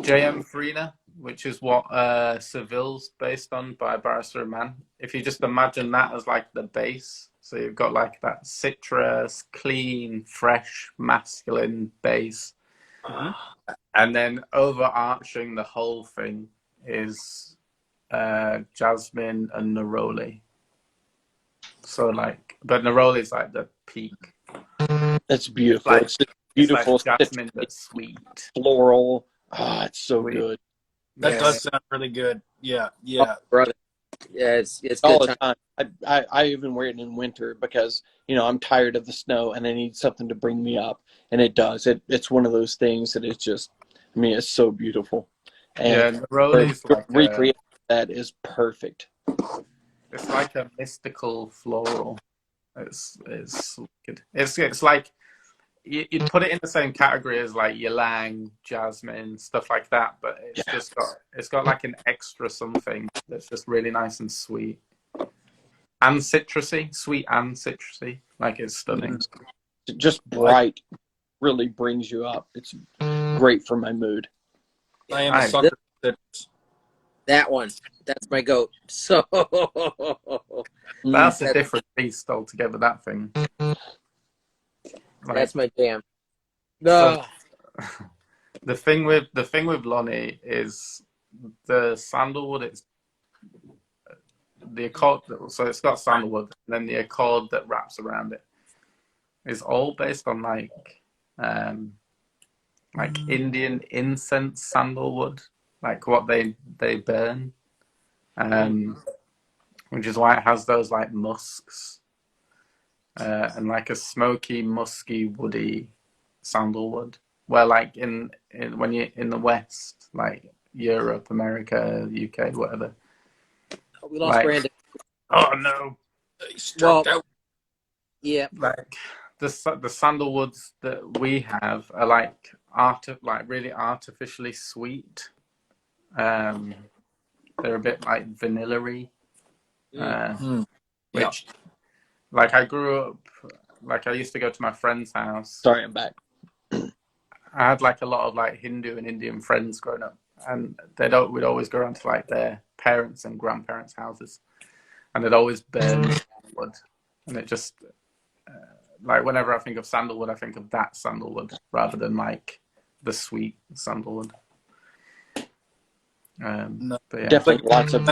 J.M. Farina, which is what Seville's based on by Barrister Man. If you just imagine that as like the base, so you've got like that citrus, clean, fresh, masculine base. And then overarching the whole thing is jasmine and neroli. So like, but neroli is like the peak. It's beautiful. It's beautiful. It's like jasmine that's sweet, floral. It's so good. That does sound really good. Yeah. Oh, brother. Yeah, it's all good the time. I even wear it in winter because I'm tired of the snow and I need something to bring me up, and it does. It's one of those things that it's just, it's so beautiful. And recreate that is perfect. It's like a mystical floral. It's good. It's like you'd put it in the same category as like ylang, jasmine, stuff like that, but it's got like an extra something that's just really nice and sweet and citrusy, sweet and citrusy. Like it's stunning. Just bright, really brings you up. It's great for my mood. I am a sucker for citrus. That one, that's my goat. So that's a different beast altogether. That thing. That's my jam. So, the thing with Lonnie is the sandalwood. It's the accord. So it's got sandalwood, and then the accord that wraps around it is all based on like Indian incense sandalwood, like what they burn, which is why it has those like musks. And like a smoky, musky, woody sandalwood. Where like in when you're in the West, like Europe, America, UK, whatever. We lost Brandon. Oh no! Yeah. Like the sandalwoods that we have are like really artificially sweet. they're a bit like vanilla-y, Yeah. which, like, I grew up, like, I used to go to my friend's house. Sorry, I'm back. I had like a lot of like Hindu and Indian friends growing up, and we'd always go around to like their parents' and grandparents' houses, and they'd always burn wood, and it just like whenever I think of sandalwood, I think of that sandalwood rather than like the sweet sandalwood. No. But yeah. Definitely lots of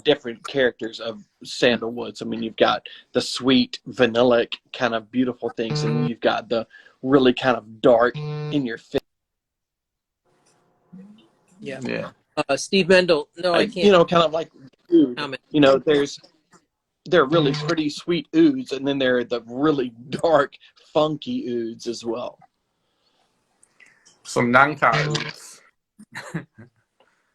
different characters of sandalwoods. I mean, you've got the sweet, vanillic kind of beautiful things, and you've got the really kind of dark, in your face. Yeah. Steve Mendel. No, I can't. You know, kind of like oud. Comment. You know, they're really pretty sweet ouds, and then there are the really dark, funky ouds as well. Some Nankar ouds.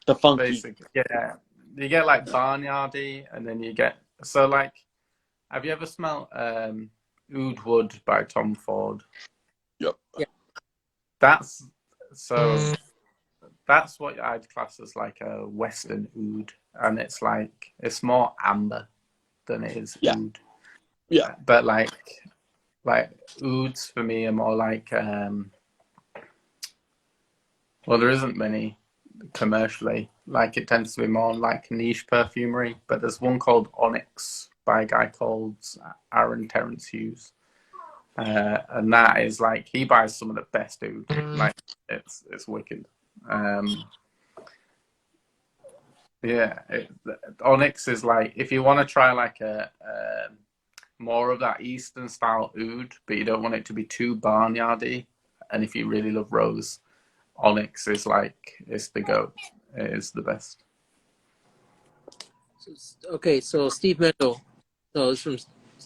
The funky. Basically, yeah. You get like barnyardy, and then you get like. Have you ever smelled Oud Wood by Tom Ford? Yep. Yeah. That's what I'd class as like a Western oud, and it's more amber than it is oud. Yeah. But like ouds for me are more like well, there isn't many commercially. Like it tends to be more like niche perfumery. But there's one called Onyx by a guy called Aaron Terrence Hughes. And that is like he buys some of the best oud. Like it's wicked. Onyx is like if you want to try like a more of that Eastern style oud, but you don't want it to be too barnyardy. And if you really love rose, Onyx is it's the goat. It is the best. Okay, so Steve Mendel. So it's from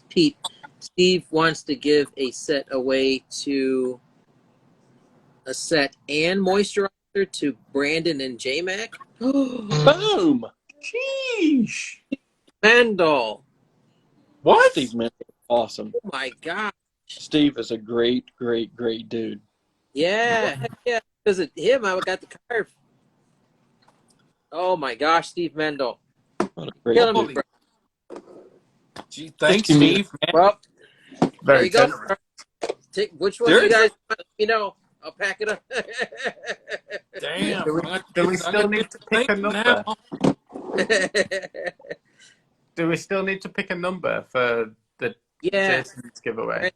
Pete. Steve wants to give a set away to a set and moisturizer to Brandon and J-Mac. Boom! Sheesh. Mendel. What? Steve Mendel, awesome. Oh my God. Steve is a great dude. Yeah, heck yeah. Because of him, I got the card. Oh my gosh, Steve Mendel. What a great Killing dude. me, bro. Gee, thanks, Just give me Steve. Man. Well, there Very you go. generous. Take which one you guys want? Let me know. I'll pack it up. Damn. Do we still need to pick a number? Do we still need to pick a number for the Jason's giveaway?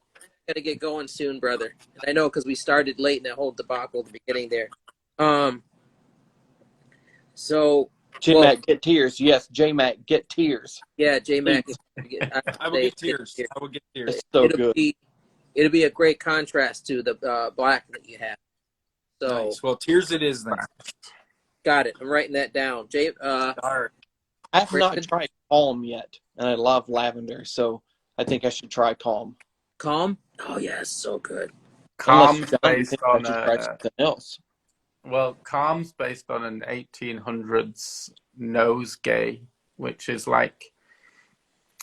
Gotta get going soon, brother. And I know because we started late in that whole debacle at the beginning there. So J-Mac, get tears. Yes, J-Mac, get tears. Yeah, J-Mac. I will get tears. I will get tears. It's so good. It'll be a great contrast to the black that you have. So Nice. Well, tears it is then. Got it. I'm writing that down. Dark. I have not tried Calm yet, and I love lavender, so I think I should try Calm. Calm? Oh yeah, it's so good. Calm's based I on should try something else. Well, Calm's based on an 1800s nosegay, which is like,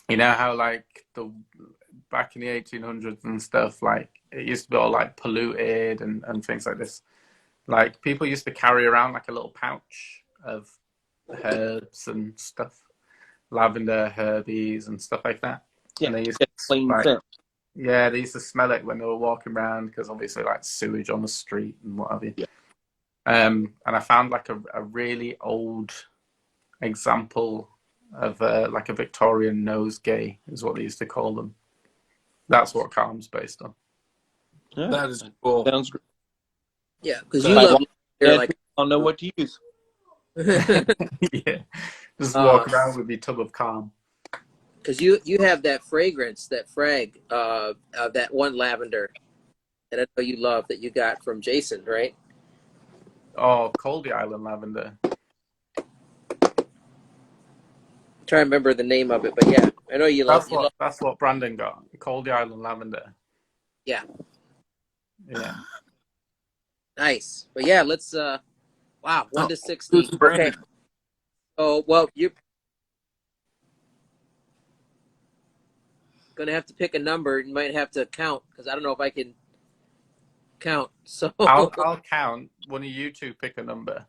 you know how like back in the 1800s and stuff, like it used to be all like polluted and things like this. Like people used to carry around like a little pouch of herbs and stuff, lavender, herbies and stuff like that. Yeah, and they used to clean scent. Yeah, they used to smell it when they were walking around because obviously like sewage on the street and what have you. Yeah. And I found like a really old example of like a Victorian nosegay is what they used to call them. That's what Calm's based on. Yeah. That is cool. Sounds great. Yeah, because you love like I don't know what to use. Yeah, just walk around with your tub of Calm. Because you have that fragrance, that frag, that one lavender that I know you love that you got from Jason, right? Oh, Coldy Island lavender. I'm trying to remember the name of it, but yeah, I know you love. That's what Brandon got. Coldy Island lavender. Yeah. Yeah. Nice, but yeah, let's. Wow, 1 to 6. Okay. Oh well, you're gonna have to pick a number. You might have to count because I don't know if I can count. So I'll count. One of you two pick a number.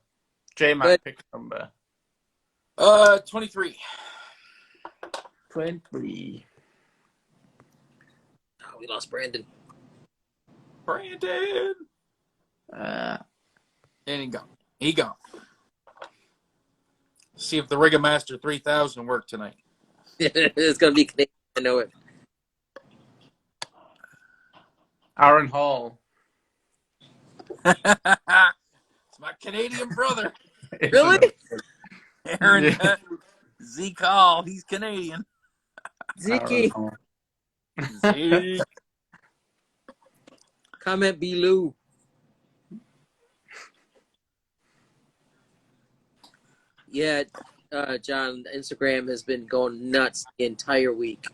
J-Mac pick a number. 23. 23. Oh, we lost Brandon. Brandon. Uh, And he gone. He gone. See if the Rigamaster 3000 worked tonight. It's gonna be Canadian. I know it. Aaron Hall. It's my Canadian brother. Really? Aaron Yeah. Zeke Hall. He's Canadian. Aaron Zeke, Hall. Zeke. comment below. Yeah, John, Instagram has been going nuts the entire week.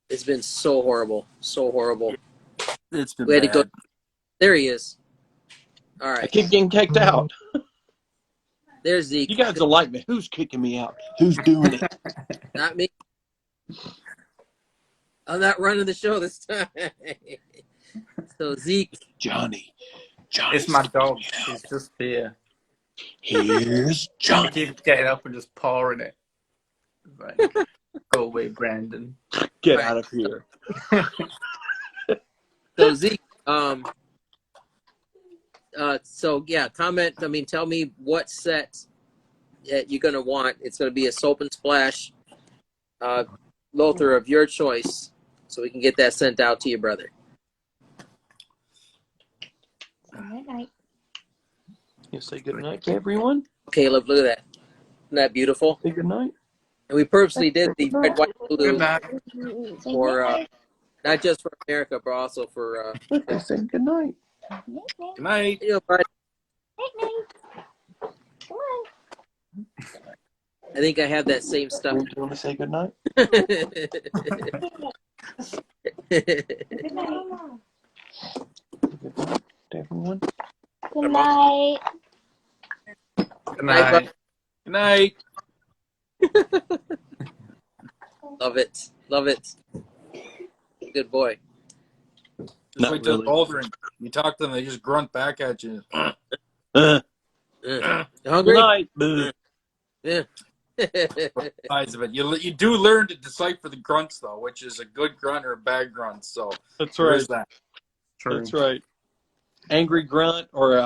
It's been so horrible. So horrible. It's been We had to go. bad. There he is. All I right. keep getting kicked out. There's Zeke. You guys will like me. Who's kicking me out? Who's doing it? Not me. I'm not running the show this time. So Zeke. Johnny. It's my dog. He's just here. Here's He Johnny. keeps getting up and just pawing it. Like, go away, Brandon. Get out of here. So Zeke. So yeah, comment. I mean, tell me what set you're gonna want. It's gonna be a soap and splash, Lothur of your choice, so we can get that sent out to your brother. Good night. You say good night to everyone. Caleb, look at that. Isn't that beautiful? Say good night. And we purposely did the red, white, Good blue night. for not just for America, but also for Look, they said good night. Good night. you know, but Come on. I think I have that same stuff. Do you want to say good night? Good night, Mama. Good night to everyone. Good night. Good night. Good night. Love it. Love it. Good boy. Just Not wait till really. it's older and you talk to them, they just grunt back at you. Good You hungry? night. Yeah. Size of it. You do learn to decipher the grunts though, which is a good grunt or a bad grunt. So That's there right. is that. True. That's right. Angry grunt or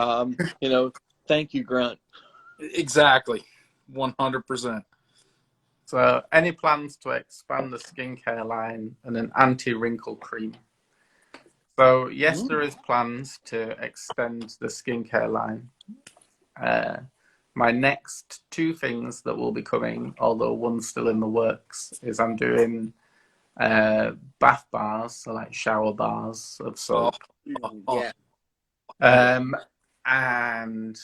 thank you grunt. Exactly. 100%. So, any plans to expand the skincare line and an anti-wrinkle cream? So, yes, there is plans to extend the skincare line. My next two things that will be coming, although one's still in the works, is I'm doing bath bars, so like shower bars of soap. Yeah. And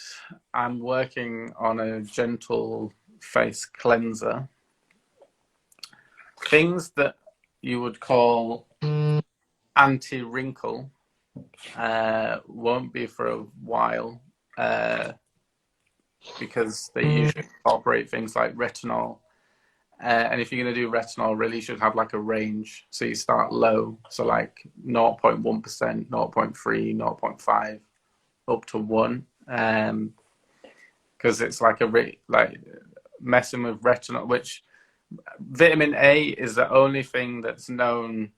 I'm working on a gentle face cleanser. Things that you would call anti-wrinkle won't be for a while because they usually incorporate things like retinol. And if you're going to do retinol, really you should have like a range. So you start low, so like 0.1%, 0.3, 0.5, up to 1. Because it's like like messing with retinol, which vitamin A is the only thing that's known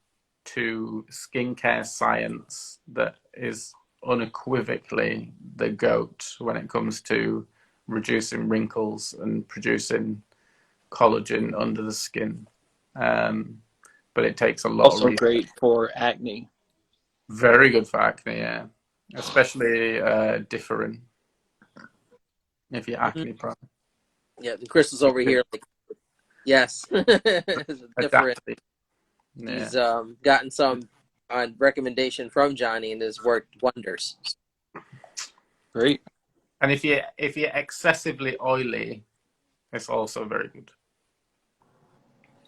to skincare science that is unequivocally the GOAT when it comes to reducing wrinkles and producing collagen under the skin. But it takes a lot Also of research. great for acne. Very good for acne, yeah. Especially different if you're acne prone. Yeah. And Crystal's over here. Like, yes. Different. Adaptive. Yeah. He's gotten some on recommendation from Johnny and has worked wonders. Great. And if you're excessively oily, it's also very good.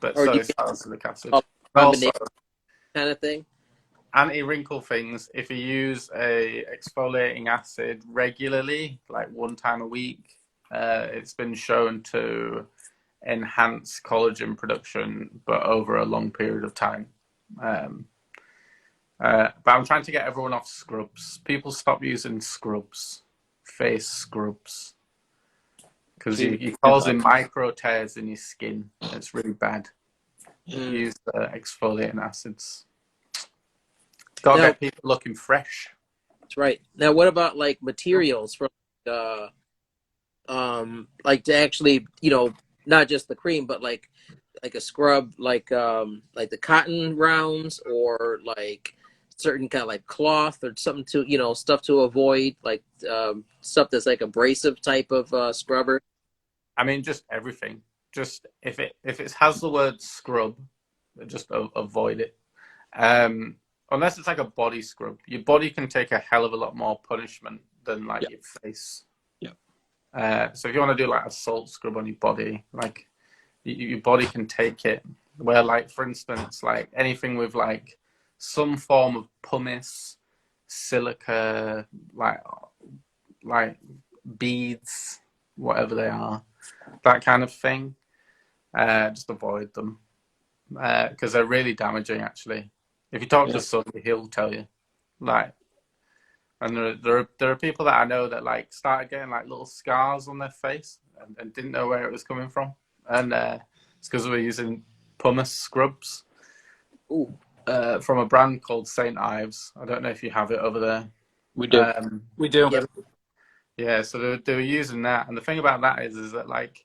But Or so you is salicylic acid. Oh, Also, combination kind of thing. anti-wrinkle things, if you use a exfoliating acid regularly, like one time a week, it's been shown to enhance collagen production, but over a long period of time. But I'm trying to get everyone off scrubs. People stop using scrubs, face scrubs. because you're causing micro tears in your skin. It's really bad. Use exfoliating acids. Gotta get people looking fresh. That's right. Now, what about like materials from, like to actually, not just the cream, but like a scrub, like the cotton rounds, or like certain kind of like cloth or something to, stuff to avoid, like stuff that's like abrasive type of scrubber. I mean, just everything. Just if it has the word scrub, just avoid it. Unless it's like a body scrub. Your body can take a hell of a lot more punishment than like your face. Yeah. So if you want to do like a salt scrub on your body, like your body can take it. Where like, for instance, like anything with like some form of pumice, silica, like beads, whatever they are, that kind of thing. Just avoid them because they're really damaging. Actually, if you talk to somebody, he'll tell you. Like, and there are people that I know that like started getting like little scars on their face and didn't know where it was coming from, and it's because we were using pumice scrubs. Ooh. From a brand called St. Ives. I don't know if you have it over there. We do. We do. Yep. Yeah, so they were using that, and the thing about that is that like,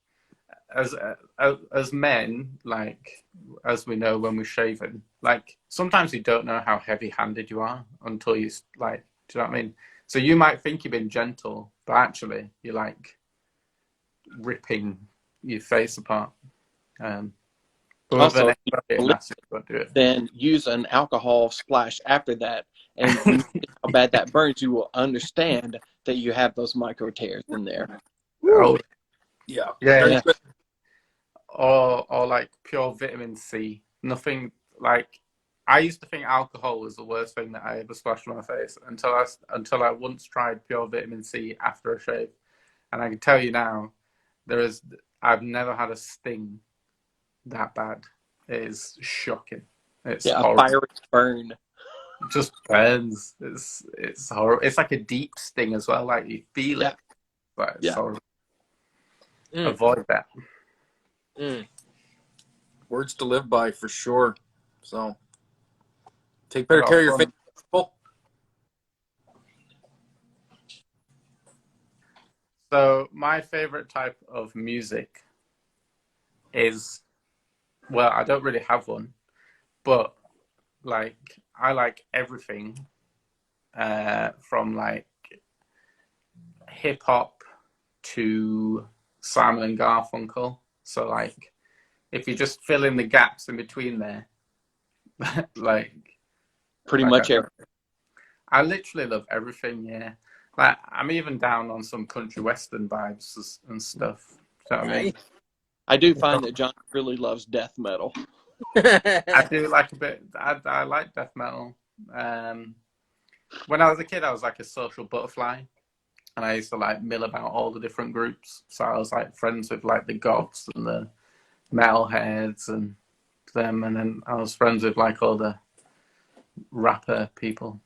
as men, like as we know when we're shaving, like sometimes you don't know how heavy-handed you are until you like. Do you know what I mean? So you might think you've been gentle, but actually you're like ripping your face apart. Also, then use an alcohol splash after that, and when you see how bad that burns, you will understand that you have those micro tears in there. Oh, yeah. Or like pure vitamin C. Nothing like. I used to think alcohol was the worst thing that I ever splashed on my face until I once tried pure vitamin C after a shave, and I can tell you now, I've never had a sting that bad. It is shocking. It's horrible. A fiery burn. It just burns. It's horrible. It's like a deep sting as well. Like you feel it, but it's horrible. Avoid that. Words to live by for sure. So take better care of your face. So my favorite type of music is, well, I don't really have one, but like I like everything from like hip hop to Simon and Garfunkel. So like if you just fill in the gaps in between there, like pretty much everything. I literally love everything. Yeah, like I'm even down on some country western vibes and stuff. You know what I mean? I do find that John really loves death metal. I do like a bit. I like death metal. When I was a kid, I was like a social butterfly, and I used to like mill about all the different groups. So I was like friends with like the goths and the metalheads and them, and then I was friends with like all the rapper people.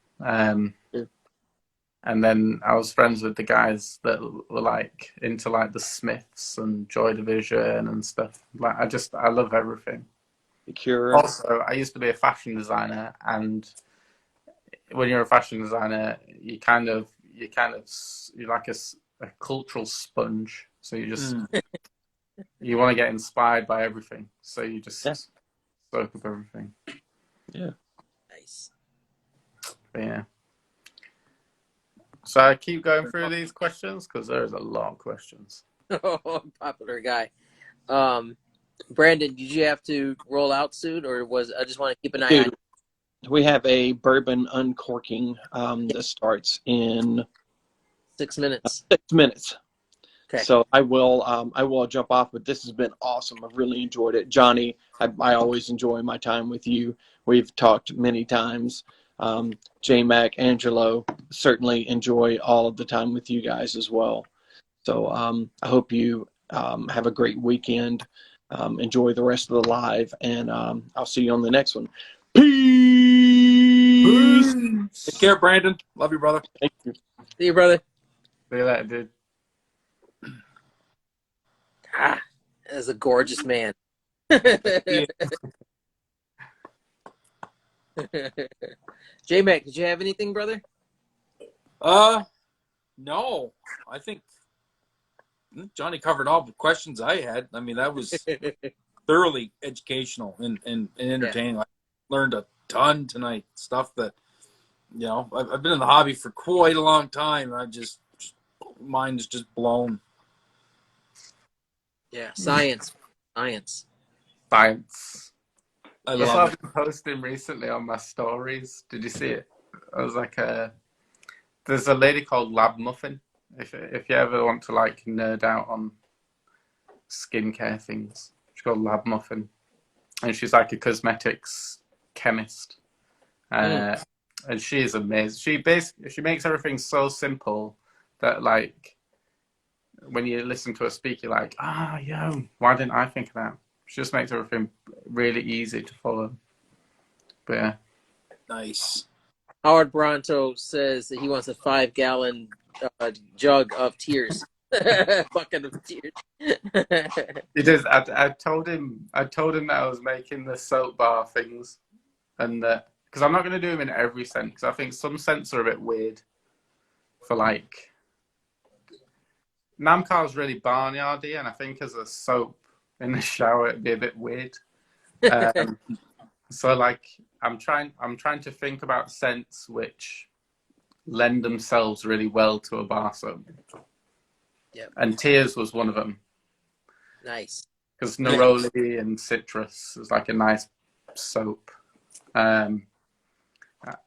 And then I was friends with the guys that were like into like the Smiths and Joy Division and stuff. Like I love everything. The Cure. Also, I used to be a fashion designer, and when you're a fashion designer, you're like a cultural sponge. So you just you want to get inspired by everything. So you just soak up everything. Yeah. Nice. But yeah. So I keep going through these questions because there's a lot of questions. Popular guy. Brandon, did you have to roll out soon, or I just want to keep an eye on you? We have a bourbon uncorking that starts in 6 minutes. 6 minutes. Okay. So I will jump off, but this has been awesome. I've really enjoyed it. Johnny, I always enjoy my time with you. We've talked many times. J-Mac, Angelo, certainly enjoy all of the time with you guys as well. So I hope you have a great weekend. Enjoy the rest of the live, and I'll see you on the next one. Peace. Take care, Brandon. Love you, brother. Thank you. See you, brother. See you later, dude. That's a gorgeous man. Yeah. J-Mac, did you have anything, brother? No. I think Johnny covered all the questions I had. I mean, that was thoroughly educational and entertaining. I learned a ton tonight. Stuff that, I've been in the hobby for quite a long time. Mind is just blown. Yeah, science. Science. I That's what love I've been posting recently on my stories. Did you see it? I was like, there's a lady called Lab Muffin. If you ever want to like nerd out on skincare things, she's called Lab Muffin, and she's like a cosmetics chemist. And she is amazing. She makes everything so simple that like when you listen to her speak, you're like, why didn't I think of that? She just makes everything really easy to follow. But yeah. Nice. Howard Bronto says that he wants a 5-gallon jug of tears. Bucket of tears. It is. I told him that I was making the soap bar things, and that because I'm not going to do them in every scent, because I think some scents are a bit weird. For like, Namcar's really barnyardy, and I think as a soap in the shower it'd be a bit weird. So like, I'm trying to think about scents which lend themselves really well to a bar soap. Yep. And Tears was one of them. Nice. Because neroli and citrus is like a nice soap. And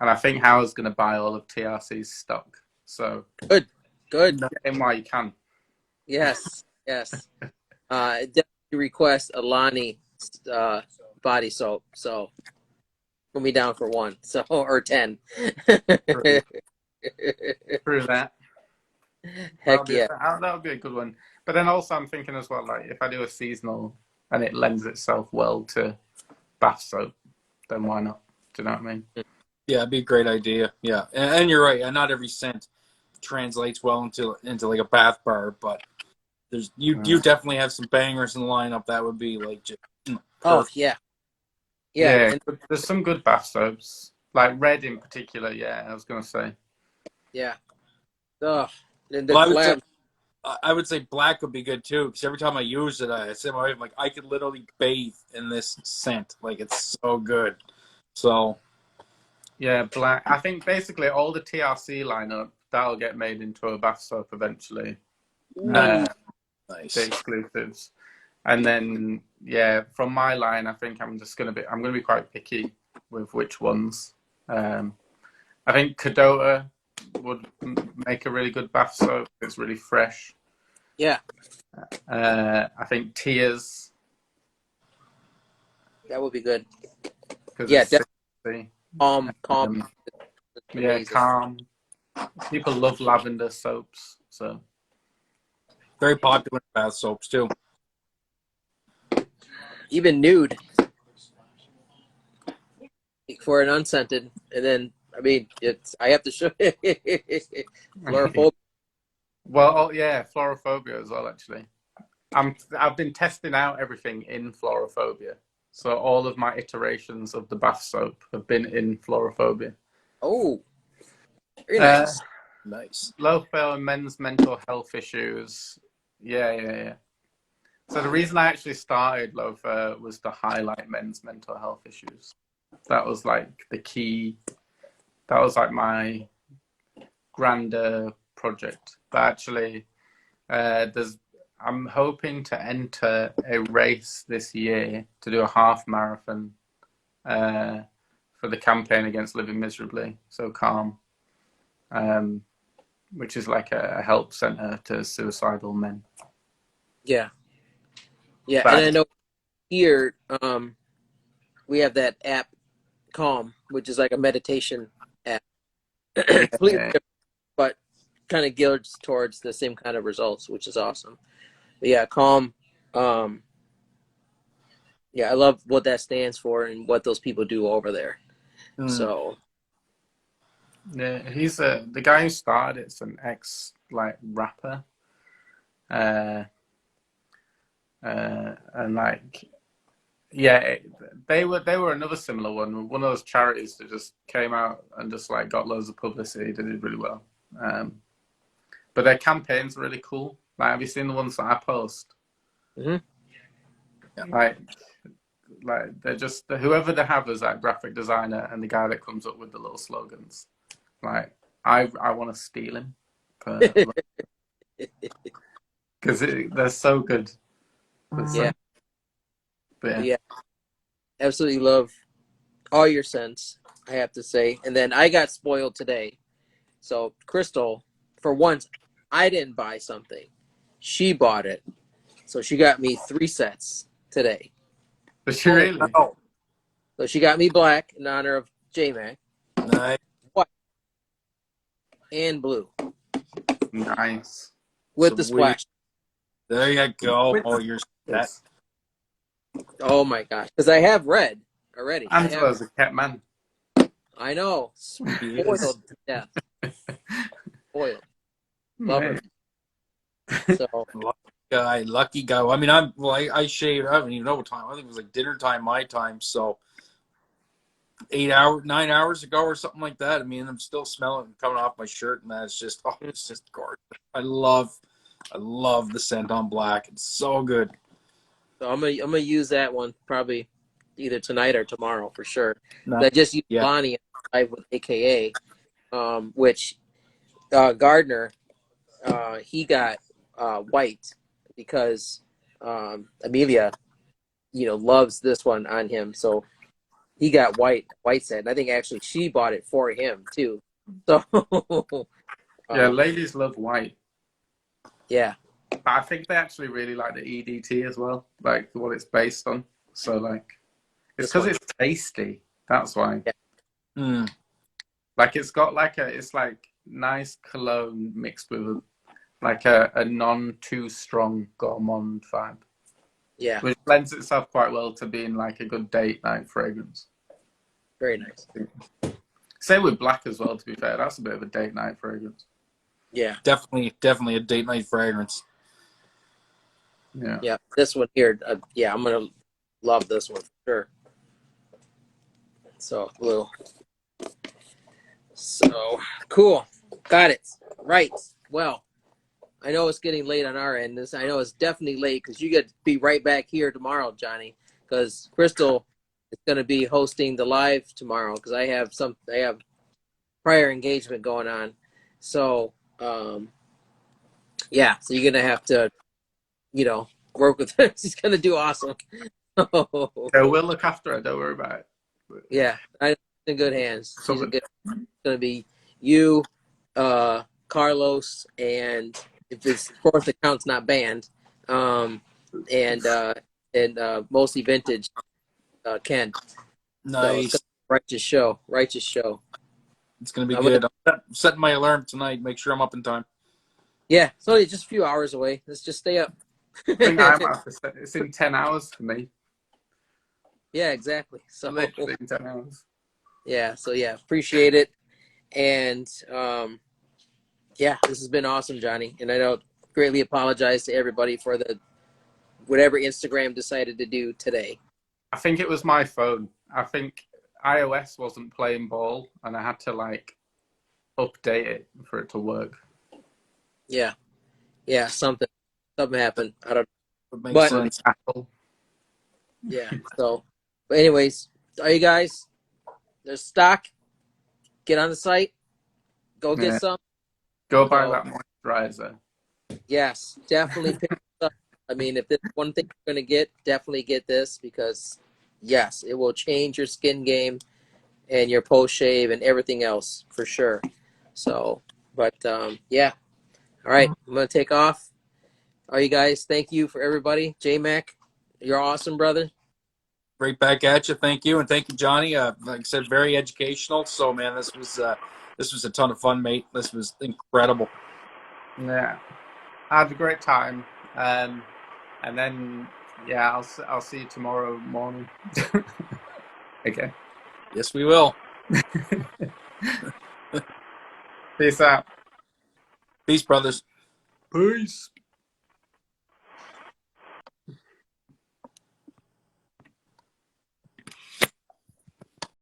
I think Howard's going to buy all of TRC's stock. So Good. Get in while you can. Yes. Definitely request a Lonnie body soap. So put me down for 1. So or 10. Through that. Heck yeah. That would be a good one. But then also I'm thinking as well, like if I do a seasonal and it lends itself well to bath soap, then why not? Do you know what I mean? Yeah, it'd be a great idea. Yeah, and you're right. Not every scent translates well into like a bath bar, but you definitely have some bangers in the lineup that would be like just. Oh yeah. And there's some good bath soaps, like Red in particular. Yeah, I was gonna say. Yeah. Oh, the Well, I would say black would be good too, because every time I use it, I say to my wife, like, I could literally bathe in this scent. Like, it's so good. So. Yeah, black. I think basically all the TRC lineup, that'll get made into a bath soap eventually. Nice. The exclusives. And then, from my line, I think I'm going to be quite picky with which ones. I think Cadota would make a really good bath soap. It's really fresh. Yeah. I think Tears. That would be good. Yeah, definitely. Calm. Calm. People love lavender soaps, so. Very popular bath soaps too. Even nude. For an unscented, and then I have to show Fluorophobia. Well, Fluorophobia as well. Actually, I've been testing out everything in Fluorophobia, so all of my iterations of the bath soap have been in Fluorophobia. Oh, very nice. Nice. Lothur and men's mental health issues. Yeah. So the reason I actually started Lothur was to highlight men's mental health issues. That was like the key. That was like my grander project. But actually, I'm hoping to enter a race this year to do a half marathon for the campaign against living miserably. So Calm, which is like a help center to suicidal men. Yeah. And I know here we have that app Calm, which is like a meditation app, but kind of geared towards the same kind of results, which is awesome. But yeah, Calm. I love what that stands for and what those people do over there. So. Yeah, he's the guy who started it's an ex rapper. and like, yeah, they were another similar one of those charities that just came out and just like got loads of publicity. They did really well, but their campaigns are really cool. Like, have you seen the ones that I post? Mm-hmm. Like they're just whoever they have as that graphic designer and the guy that comes up with the little slogans. Like I want to steal him because they're so good. Yeah. But Yeah. Absolutely love all your scents, I have to say. And then I got spoiled today. So Crystal, for once, I didn't buy something. She bought it. So she got me 3 sets today. But she really? Oh, So she got me black in honor of J-Mac, nice. white, and blue Nice. with the Sweet. splash. There you go. Oh, you're set. Oh my gosh. Because I have red already. Angela's a cat man. I know. He is. Spoiled to death. Spoiled. Love her. So Lucky guy. I mean, I shaved. I don't even know what time. I think it was like dinner time, my time. So 9 hours ago or something like that. I mean, I'm still smelling it coming off my shirt, and that's just, it's just gorgeous. I love the scent on black. It's so good. So I'm gonna use that one probably either tonight or tomorrow for sure. No. I just used Lonnie live with AKA, which Gardner he got white because Amelia, loves this one on him, so he got white set. And I think actually she bought it for him too. So yeah, ladies love white. Yeah. But I think they actually really like the EDT as well, like what it's based on. So like, it's because it's tasty. That's why. Yeah. Mm. Like it's got like it's like nice cologne mixed with like a non too strong gourmand vibe. Yeah. Which lends itself quite well to being like a good date night fragrance. Very nice. Same with black as well, to be fair. That's a bit of a date night fragrance. Yeah. Definitely a date night fragrance. Yeah. Yeah. This one here, I'm gonna love this one for sure. So blue. So cool. Got it. Right. Well, I know it's getting late on our end. I know it's definitely late because you get to be right back here tomorrow, Jonny, because Crystal is going to be hosting the live tomorrow because I have prior engagement going on. So, so you're going to have to, work with her. She's going to do awesome. Yeah, we'll look after her. Don't worry about it. Yeah, I'm in good hands. She's going to be you, Carlos, and if it's fourth account's not banned, and mostly vintage, Ken. Nice. So righteous show. It's gonna be good. I'm setting my alarm tonight. Make sure I'm up in time. Yeah, it's only just a few hours away. Let's just stay up. I think it's in 10 hours for me. Yeah, exactly. So literally in 10 hours. Yeah. So appreciate it, and this has been awesome, Jonny. And I don't greatly apologize to everybody for whatever Instagram decided to do today. I think it was my phone. I think iOS wasn't playing ball, and I had to like update it for it to work. Yeah, something happened. I don't know. It makes sense. Apple. Yeah. So, but anyways, all you guys, there's stock. Get on the site. Go get some. Go buy that moisturizer. Yes, definitely pick this up. I mean, if there's one thing you're going to get, definitely get this because, yes, it will change your skin game and your post-shave and everything else for sure. So, but, yeah. All right, I'm going to take off. All you guys, thank you for everybody. J-Mac, you're awesome, brother. Right back at you. Thank you. And thank you, Jonny. Like I said, very educational. So, man, this was a ton of fun, mate. This was incredible. Yeah. I had a great time. And then, I'll see you tomorrow morning. Okay. Yes, we will. Peace out. Peace, brothers. Peace.